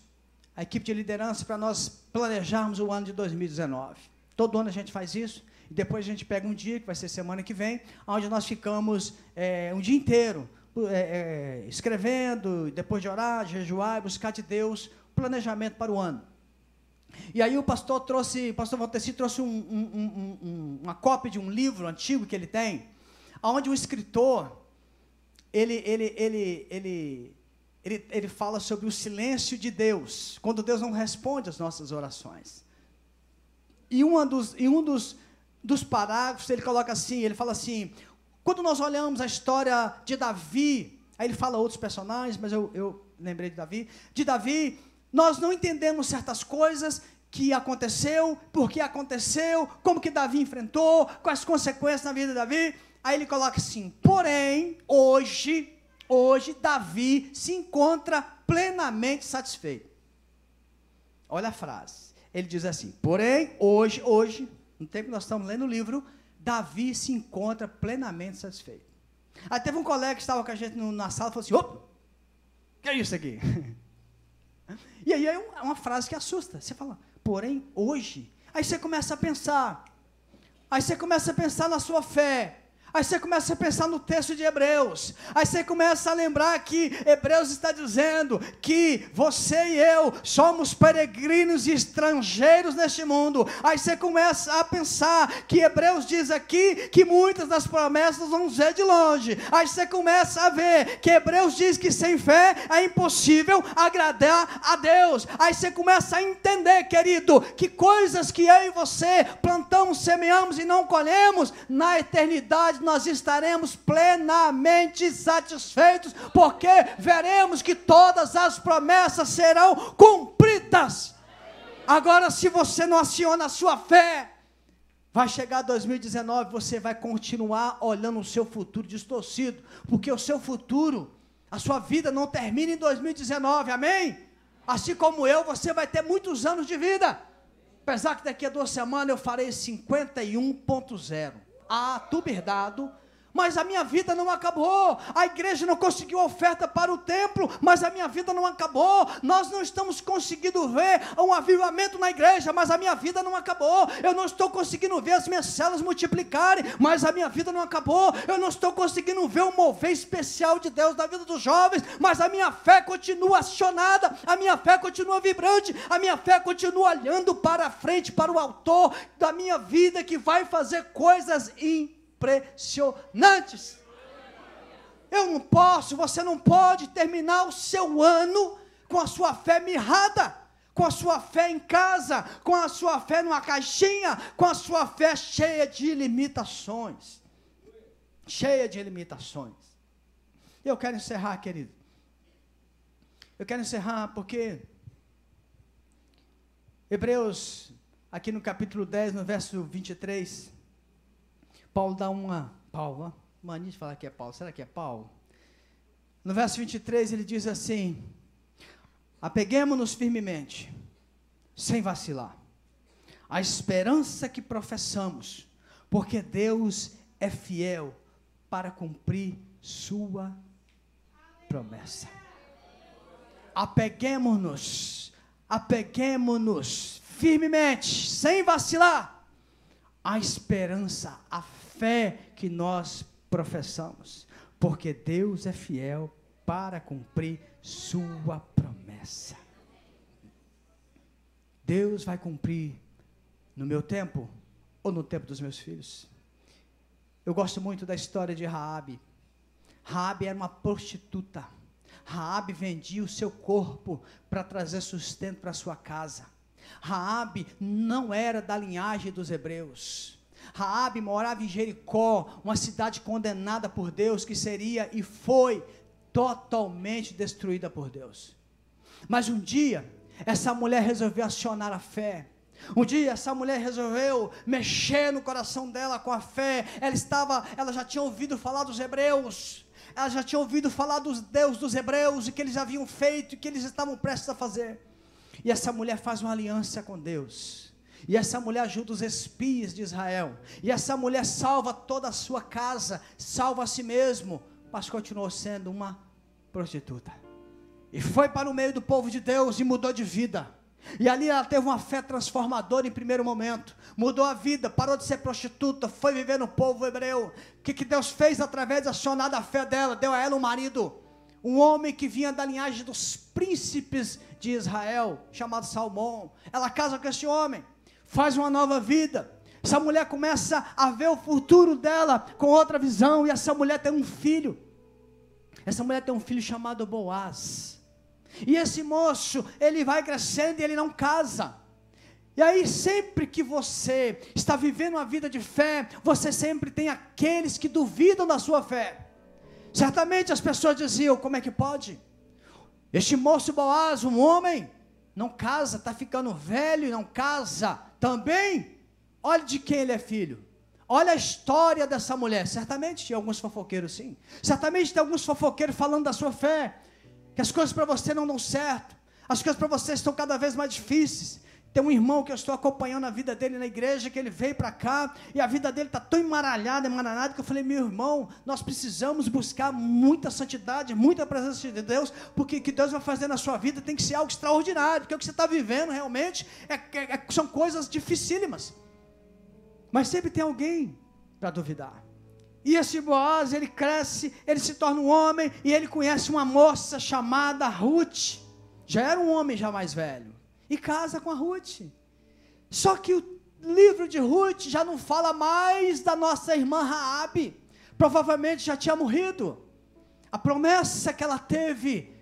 a equipe de liderança, para nós planejarmos o ano de 2019. Todo ano a gente faz isso, e depois a gente pega um dia, que vai ser semana que vem, onde nós ficamos um dia inteiro, escrevendo, depois de orar, jejuar, buscar de Deus, planejamento para o ano. E aí o pastor Valteci trouxe uma cópia de um livro antigo que ele tem, onde o escritor, ele fala sobre o silêncio de Deus, quando Deus não responde às nossas orações. E um dos parágrafos, ele coloca assim, ele fala assim, quando nós olhamos a história de Davi, aí ele fala outros personagens, mas eu lembrei de Davi, nós não entendemos certas coisas que aconteceu, por que aconteceu, como que Davi enfrentou, quais as consequências na vida de Davi. Aí ele coloca assim, porém, hoje Davi se encontra plenamente satisfeito. Olha a frase, ele diz assim, porém, hoje, no tempo que nós estamos lendo o livro, Davi se encontra plenamente satisfeito. Aí teve um colega que estava com a gente na sala e falou assim, opa, que é isso aqui? E aí é uma frase que assusta, você fala, porém, hoje, aí você começa a pensar na sua fé, aí você começa a pensar no texto de Hebreus, aí você começa a lembrar que Hebreus está dizendo que você e eu somos peregrinos e estrangeiros neste mundo, aí você começa a pensar que Hebreus diz aqui que muitas das promessas vão ser de longe, aí você começa a ver que Hebreus diz que sem fé é impossível agradar a Deus, aí você começa a entender, querido, que coisas que eu e você plantamos, semeamos e não colhemos, na eternidade nós estaremos plenamente satisfeitos, porque veremos que todas as promessas serão cumpridas. Agora, se você não aciona a sua fé, vai chegar 2019, você vai continuar olhando o seu futuro distorcido, porque o seu futuro, a sua vida não termina em 2019, amém? Assim como você vai ter muitos anos de vida, apesar que daqui a 2 semanas eu farei 51.0. Tuberdado, mas a minha vida não acabou, a igreja não conseguiu oferta para o templo, mas a minha vida não acabou, nós não estamos conseguindo ver um avivamento na igreja, mas a minha vida não acabou, eu não estou conseguindo ver as minhas células multiplicarem, mas a minha vida não acabou, eu não estou conseguindo ver um mover especial de Deus na vida dos jovens, mas a minha fé continua acionada, a minha fé continua vibrante, a minha fé continua olhando para frente, para o autor da minha vida, que vai fazer coisas impressionantes. Você não pode terminar o seu ano com a sua fé mirrada, com a sua fé em casa, com a sua fé numa caixinha, com a sua fé cheia de limitações. Eu quero encerrar, querido. Eu quero encerrar porque Hebreus, aqui no capítulo 10, no verso 23, Paulo dá mania de falar que é Paulo, será que é Paulo? No verso 23 ele diz assim, apeguemo-nos firmemente, sem vacilar, a esperança que professamos, porque Deus é fiel para cumprir sua promessa. Apeguemo-nos firmemente, sem vacilar, à esperança, à fé que nós professamos, porque Deus é fiel para cumprir sua promessa. Deus vai cumprir no meu tempo ou no tempo dos meus filhos. Eu gosto muito da história de Raabe. Raabe era uma prostituta. Raabe vendia o seu corpo para trazer sustento para sua casa. Raabe não era da linhagem dos hebreus. Raabe morava em Jericó, uma cidade condenada por Deus, que seria e foi totalmente destruída por Deus. Mas um dia, essa mulher resolveu acionar a fé. Um dia essa mulher resolveu mexer no coração dela com a fé. Ela já tinha ouvido falar dos hebreus, ela já tinha ouvido falar dos Deus dos hebreus, e que eles haviam feito, e que eles estavam prestes a fazer. E essa mulher faz uma aliança com Deus, e essa mulher ajuda os espias de Israel, e essa mulher salva toda a sua casa, salva a si mesmo, mas continuou sendo uma prostituta, e foi para o meio do povo de Deus, e mudou de vida. E ali ela teve uma fé transformadora em primeiro momento, mudou a vida, parou de ser prostituta, foi viver no povo hebreu. O que Deus fez através de acionar da fé dela? Deu a ela um marido, um homem que vinha da linhagem dos príncipes de Israel, chamado Salmão. Ela casa com esse homem, faz uma nova vida. Essa mulher começa a ver o futuro dela com outra visão, e essa mulher tem um filho. Essa mulher tem um filho chamado Boaz. E esse moço, ele vai crescendo e ele não casa. E aí sempre que você está vivendo uma vida de fé, você sempre tem aqueles que duvidam da sua fé. Certamente as pessoas diziam: como é que pode? Este moço Boaz, um homem, não casa, está ficando velho e não casa também. Olha de quem ele é filho. Olha a história dessa mulher. Certamente tinha alguns fofoqueiros, sim. Certamente tem alguns fofoqueiros falando da sua fé, que as coisas para você não dão certo, as coisas para você estão cada vez mais difíceis. Tem um irmão que eu estou acompanhando a vida dele na igreja, que ele veio para cá, e a vida dele está tão emaranhada, que eu falei: meu irmão, nós precisamos buscar muita santidade, muita presença de Deus, porque o que Deus vai fazer na sua vida tem que ser algo extraordinário, porque o que você está vivendo realmente são coisas dificílimas. Mas sempre tem alguém para duvidar. E esse Boaz, ele cresce, ele se torna um homem, e ele conhece uma moça chamada Ruth. Já era um homem já mais velho, e casa com a Ruth. Só que o livro de Ruth já não fala mais da nossa irmã Raabe. Provavelmente já tinha morrido. A promessa que ela teve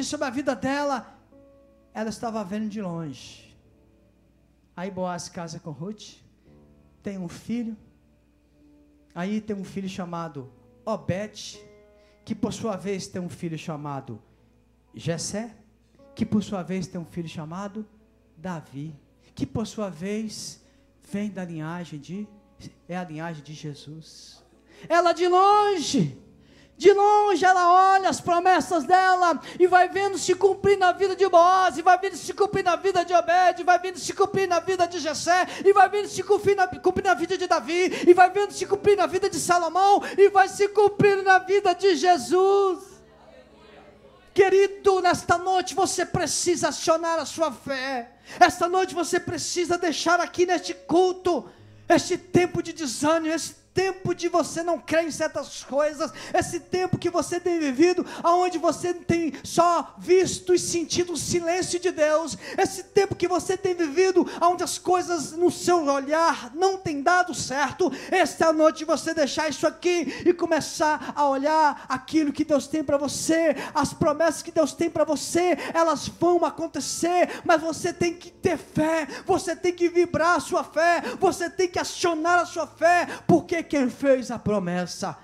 sobre a vida dela, ela estava vendo de longe. Aí Boaz casa com Ruth, tem um filho. Aí tem um filho chamado Obed, que por sua vez tem um filho chamado Jessé, que por sua vez tem um filho chamado Davi, que por sua vez vem da linhagem a linhagem de Jesus. Ela de longe ela olha as promessas dela, e vai vendo se cumprir na vida de Boaz, e vai vendo se cumprir na vida de Obed, e vai vendo se cumprir na vida de Jessé, e vai vendo se cumprir na vida de Davi, e vai vendo se cumprir na vida de Salomão, e vai se cumprir na vida de Jesus. Querido, nesta noite você precisa acionar a sua fé. Esta noite você precisa deixar aqui neste culto este tempo de desânimo, esse tempo de você não crer em certas coisas, esse tempo que você tem vivido, onde você tem só visto e sentido o silêncio de Deus, esse tempo que você tem vivido, onde as coisas no seu olhar não tem dado certo. Esta é a noite de você deixar isso aqui e começar a olhar aquilo que Deus tem para você. As promessas que Deus tem para você, elas vão acontecer, mas você tem que ter fé, você tem que vibrar a sua fé, você tem que acionar a sua fé, porque quem fez a promessa,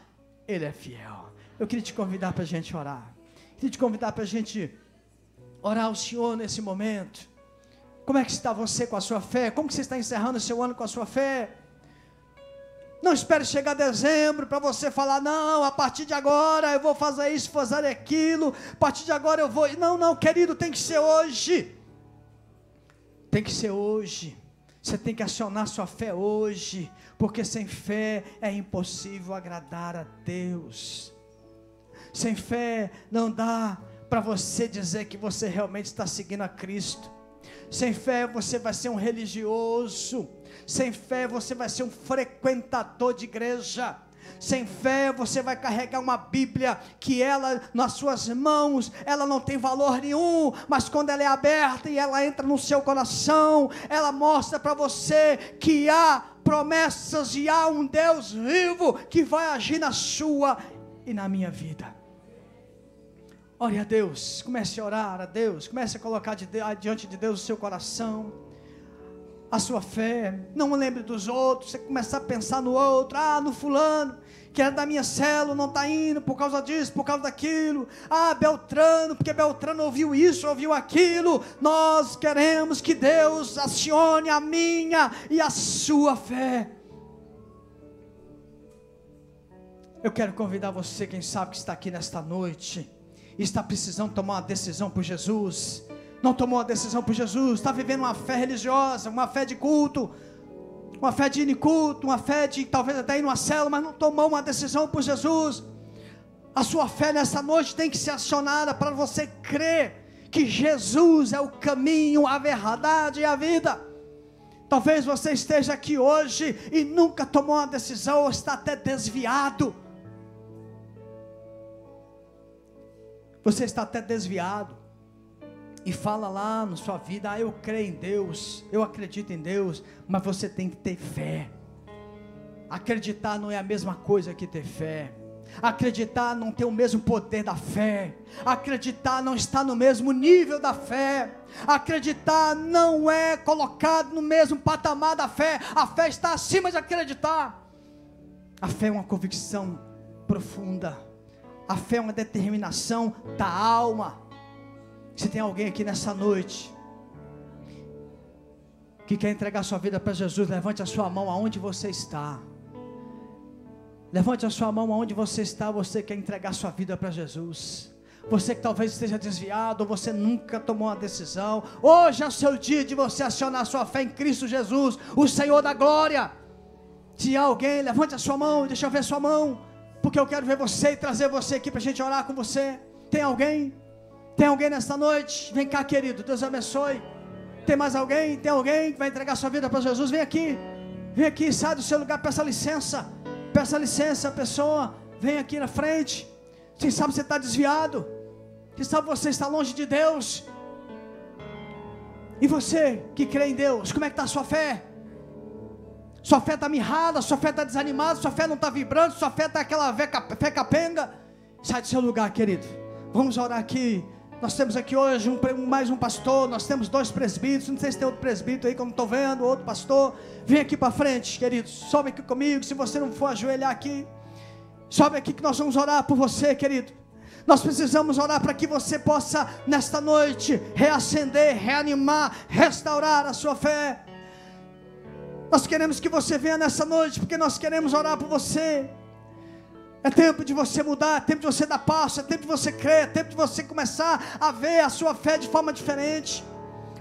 Ele é fiel. Eu queria te convidar para a gente orar. Queria te convidar para a gente orar ao Senhor nesse momento. Como é que está você com a sua fé? Como que você está encerrando o seu ano com a sua fé? Não espere chegar dezembro para você falar: não, a partir de agora eu vou fazer isso, fazer aquilo, a partir de agora eu vou... Não, querido, tem que ser hoje. Tem que ser hoje. Você tem que acionar sua fé hoje, porque sem fé é impossível agradar a Deus. Sem fé não dá para você dizer que você realmente está seguindo a Cristo. Sem fé você vai ser um religioso. Sem fé você vai ser um frequentador de igreja. Sem fé você vai carregar uma Bíblia que ela, nas suas mãos, ela não tem valor nenhum, mas quando ela é aberta e ela entra no seu coração, ela mostra para você que há promessas e há um Deus vivo que vai agir na sua e na minha vida. Ore a Deus, comece a orar a Deus, comece a colocar diante de Deus o seu coração, a sua fé. Não lembre dos outros, você começar a pensar no outro, no fulano, que era da minha célula, não está indo por causa disso, por causa daquilo, Beltrano, porque Beltrano ouviu isso, ouviu aquilo. Nós queremos que Deus acione a minha e a sua fé. Eu quero convidar você, quem sabe que está aqui nesta noite, e está precisando tomar uma decisão por Jesus, não tomou uma decisão por Jesus, está vivendo uma fé religiosa, uma fé de culto, uma fé de ir em culto, uma fé de talvez até ir numa célula, mas não tomou uma decisão por Jesus. A sua fé nessa noite tem que ser acionada para você crer que Jesus é o caminho, a verdade e a vida. Talvez você esteja aqui hoje e nunca tomou uma decisão, ou está até desviado. Você está até desviado e fala lá na sua vida, eu creio em Deus, eu acredito em Deus, mas você tem que ter fé. Acreditar não é a mesma coisa que ter fé. Acreditar não tem o mesmo poder da fé. Acreditar não está no mesmo nível da fé. Acreditar não é colocado no mesmo patamar da fé. A fé está acima de acreditar. A fé é uma convicção profunda. A fé é uma determinação da alma. Se tem alguém aqui nessa noite que quer entregar sua vida para Jesus, levante a sua mão aonde você está. Levante a sua mão aonde você está. Você quer entregar sua vida para Jesus. Você que talvez esteja desviado, ou você nunca tomou uma decisão. Hoje é o seu dia de você acionar sua fé em Cristo Jesus, o Senhor da glória. Se há alguém, levante a sua mão, deixa eu ver sua mão, porque eu quero ver você e trazer você aqui para a gente orar com você. Tem alguém? Tem alguém nesta noite? Vem cá, querido, Deus abençoe. Tem mais alguém? Tem alguém que vai entregar sua vida para Jesus? Vem aqui, sai do seu lugar, peça licença, pessoa, vem aqui na frente. Quem sabe você está desviado, quem sabe você está longe de Deus. E você que crê em Deus, como é que está a sua fé? Sua fé está mirrada, sua fé está desanimada, sua fé não está vibrando, sua fé está aquela fé capenga. Sai do seu lugar, querido, vamos orar aqui. Nós temos aqui hoje mais um pastor, nós temos 2 presbíteros, não sei se tem outro presbítero aí que eu não estou vendo, outro pastor. Vem aqui para frente, queridos, sobe aqui comigo. Se você não for ajoelhar aqui, sobe aqui que nós vamos orar por você, querido. Nós precisamos orar para que você possa nesta noite reacender, reanimar, restaurar a sua fé. Nós queremos que você venha nessa noite, porque nós queremos orar por você. É tempo de você mudar, é tempo de você dar passo, é tempo de você crer, é tempo de você começar a ver a sua fé de forma diferente.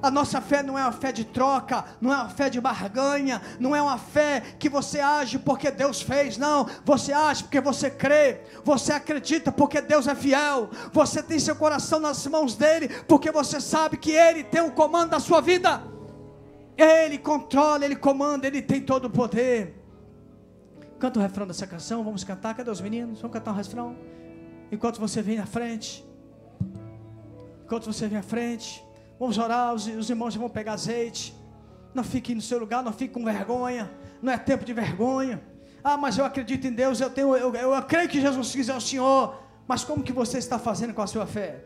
A nossa fé não é uma fé de troca, não é uma fé de barganha, não é uma fé que você age porque Deus fez, não. Você age porque você crê, você acredita porque Deus é fiel, você tem seu coração nas mãos dEle, porque você sabe que Ele tem o comando da sua vida. Ele controla, Ele comanda, Ele tem todo o poder. Canta o refrão dessa canção, vamos cantar. Cadê os meninos? Vamos cantar o refrão. Enquanto você vem à frente, vamos orar. Os irmãos vão pegar azeite. Não fique no seu lugar, não fique com vergonha. Não é tempo de vergonha. Mas eu acredito em Deus, eu creio que Jesus Cristo é o Senhor. Mas como que você está fazendo com a sua fé?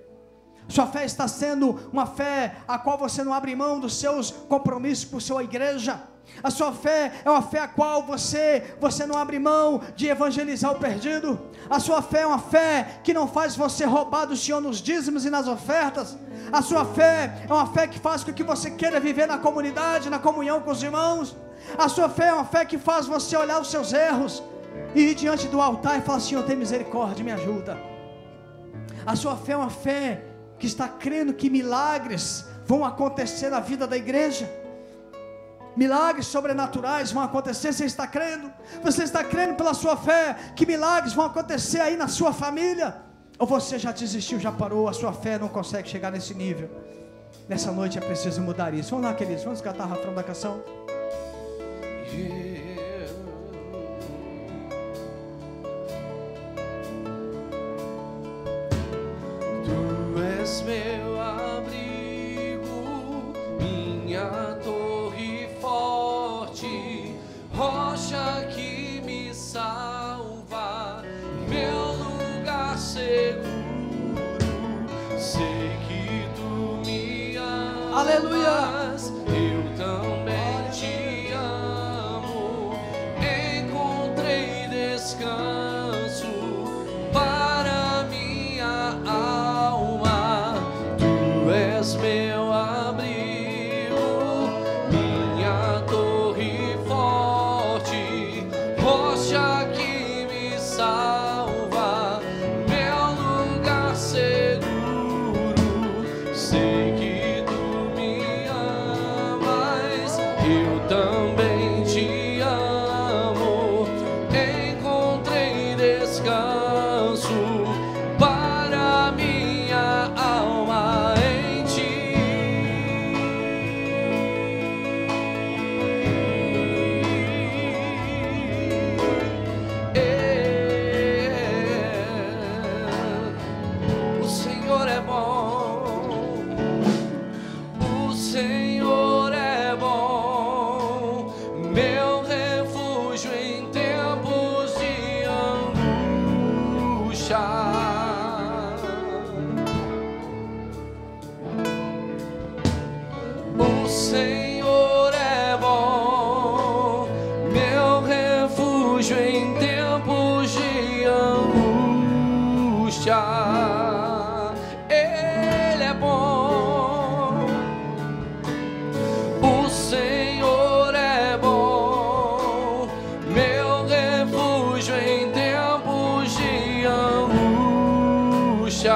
Sua fé está sendo uma fé a qual você não abre mão dos seus compromissos com sua igreja. A sua fé é uma fé a qual você não abre mão de evangelizar o perdido. A sua fé é uma fé que não faz você roubar do Senhor nos dízimos e nas ofertas. A sua fé é uma fé que faz com que você queira viver na comunidade, na comunhão com os irmãos. A sua fé é uma fé que faz você olhar os seus erros e ir diante do altar e falar: Senhor, tem misericórdia, me ajuda. A sua fé é uma fé que está crendo que milagres vão acontecer na vida da igreja. Milagres sobrenaturais vão acontecer. Você está crendo? Você está crendo pela sua fé que milagres vão acontecer aí na sua família? Ou você já desistiu, já parou, a sua fé não consegue chegar nesse nível? Nessa noite é preciso mudar isso. Vamos lá, queridos, vamos cantar o refrão da canção. Tu és meu abrigo, minha torre forte, rocha que me salva, meu lugar seguro. Sei que tu me amas, Aleluia. Eu também te amo. Encontrei descanso para minha alma. Tu és meu abrigo, minha torre forte, rocha que me salva, meu lugar seguro. Sei que tu me amas, eu também te amo. Encontrei descanso para minha alma em ti. O Senhor é bom, o Senhor é bom, meu refúgio em tempos de angústia. O Senhor é bom, meu refúgio em tempos de angústia. Ele é bom, o Senhor é bom, meu refúgio em tempos de angústia.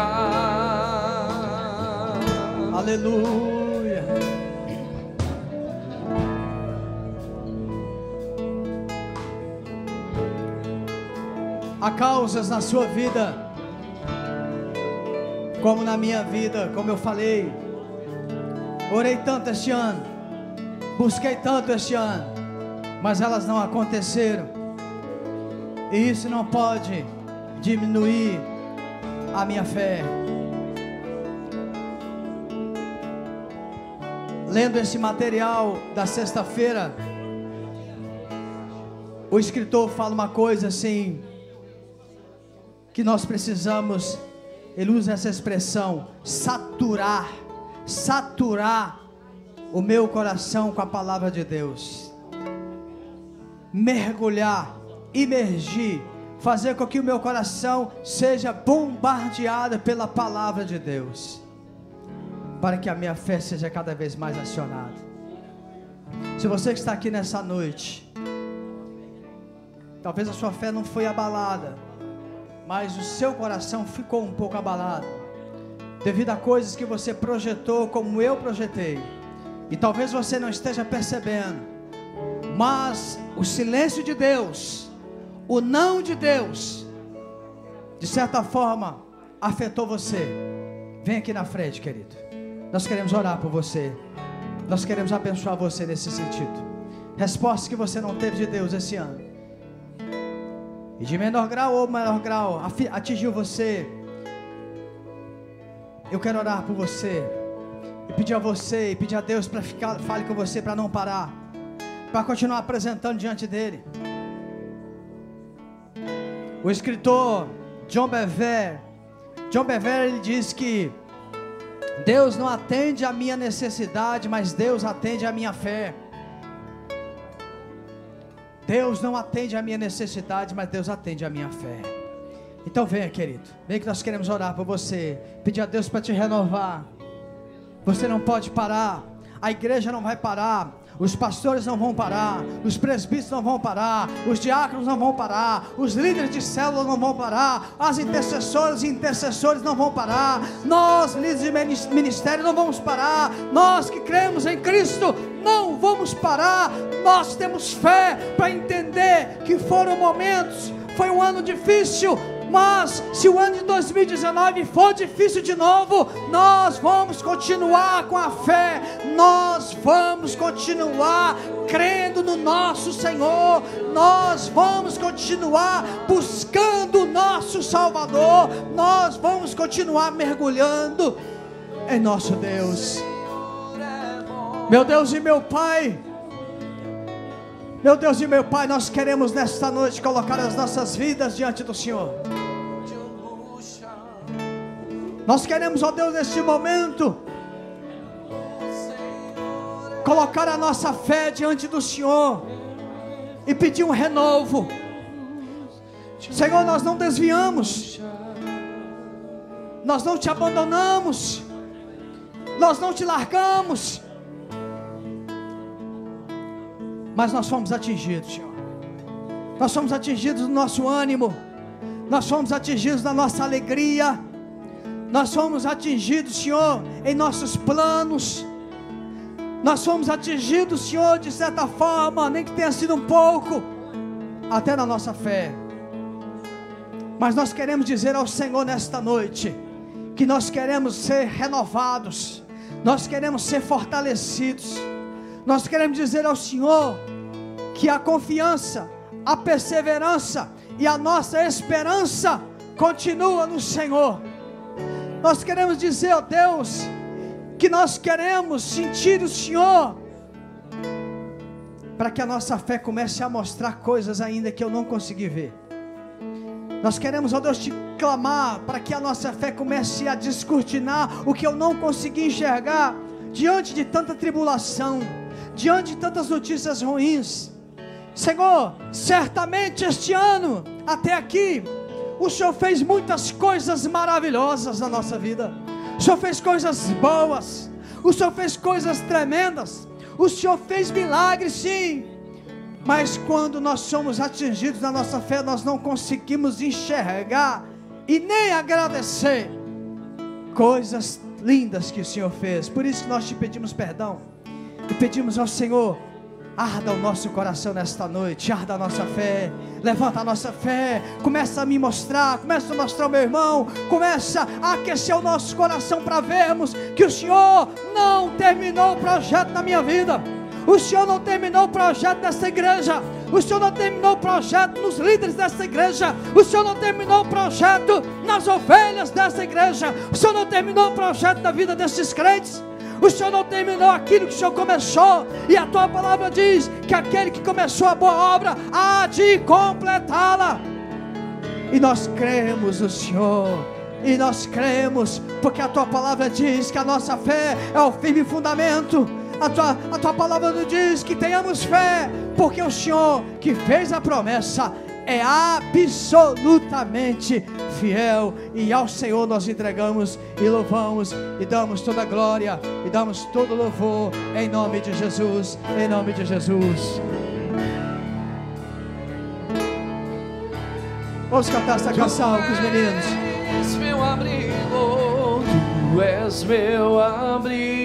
Aleluia. Há causas na sua vida, como na minha vida, como eu falei. Orei tanto este ano, busquei tanto este ano, mas elas não aconteceram. E isso não pode diminuir a minha fé. Lendo esse material da sexta-feira, o escritor fala uma coisa assim, que nós precisamos, ele usa essa expressão, saturar o meu coração com a palavra de Deus, mergulhar, imergir, fazer com que o meu coração seja bombardeado pela palavra de Deus, para que a minha fé seja cada vez mais acionada. Se você que está aqui nessa noite, talvez a sua fé não foi abalada, mas o seu coração ficou um pouco abalado, devido a coisas que você projetou como eu projetei, e talvez você não esteja percebendo, mas o silêncio de Deus, o não de Deus, de certa forma, afetou você. Vem aqui na frente, querido. Nós queremos orar por você. Nós queremos abençoar você nesse sentido. Respostas que você não teve de Deus esse ano, e de menor grau ou maior grau, atingiu você. Eu quero orar por você, e pedir a você, e pedir a Deus para fale com você, para não parar, para continuar apresentando diante dele. O escritor John Bevere, ele diz que Deus não atende a minha necessidade, mas Deus atende a minha fé. Deus não atende a minha necessidade, mas Deus atende a minha fé. Então venha, querido, vem que nós queremos orar por você, pedir a Deus para te renovar. Você não pode parar. a igreja não vai parar, os pastores não vão parar, os presbíteros não vão parar, os diáconos não vão parar, os líderes de célula não vão parar, as intercessoras e intercessores não vão parar, nós, líderes de ministério, não vamos parar, nós que cremos em Cristo, não vamos parar. Nós temos fé para entender que foram momentos, foi um ano difícil, mas se o ano de 2019 for difícil de novo, nós vamos continuar com a fé, nós vamos continuar crendo no nosso Senhor, nós vamos continuar buscando o nosso Salvador, nós vamos continuar mergulhando em nosso Deus. Meu Deus e meu Pai, meu Deus e meu Pai, nós queremos nesta noite colocar as nossas vidas diante do Senhor. Nós queremos, ó Deus, neste momento, colocar a nossa fé diante do Senhor e pedir um renovo. Senhor, nós não desviamos, nós não te abandonamos, nós não te largamos, mas nós fomos atingidos, Senhor. Nós fomos atingidos no nosso ânimo, nós fomos atingidos na nossa alegria, nós fomos atingidos, Senhor, em nossos planos, nós fomos atingidos, Senhor, de certa forma, nem que tenha sido um pouco, até na nossa fé. Mas nós queremos dizer ao Senhor nesta noite, que nós queremos ser renovados, nós queremos ser fortalecidos, nós queremos dizer ao Senhor, que a confiança, a perseverança e a nossa esperança continua no Senhor. Nós queremos dizer, ó Deus, que nós queremos sentir o Senhor, para que a nossa fé comece a mostrar coisas ainda que eu não consegui ver. Nós queremos, ó Deus, te clamar, para que a nossa fé comece a descortinar o que eu não consegui enxergar, diante de tanta tribulação, diante de tantas notícias ruins. Senhor, certamente este ano, até aqui, o Senhor fez muitas coisas maravilhosas na nossa vida, o Senhor fez coisas boas, o Senhor fez coisas tremendas, o Senhor fez milagres, sim, mas quando nós somos atingidos na nossa fé, nós não conseguimos enxergar e nem agradecer coisas lindas que o Senhor fez. Por isso que nós te pedimos perdão e pedimos ao Senhor: arda o nosso coração nesta noite, arda a nossa fé, levanta a nossa fé, começa a me mostrar, começa a mostrar o meu irmão, começa a aquecer o nosso coração para vermos que o Senhor não terminou o projeto na minha vida, o Senhor não terminou o projeto dessa igreja, o Senhor não terminou o projeto nos líderes dessa igreja, o Senhor não terminou o projeto nas ovelhas dessa igreja, o Senhor não terminou o projeto da vida desses crentes. O Senhor não terminou aquilo que o Senhor começou, e a tua palavra diz que aquele que começou a boa obra há de completá-la. E nós cremos no Senhor, e nós cremos, porque a tua palavra diz que a nossa fé é o firme fundamento. A tua palavra nos diz que tenhamos fé, porque o Senhor que fez a promessa é absolutamente fiel, e ao Senhor nós entregamos e louvamos e damos toda a glória e damos todo o louvor em nome de Jesus, em nome de Jesus. Vamos cantar essa canção com os meninos. Tu és meu abrigo, tu és meu abrigo.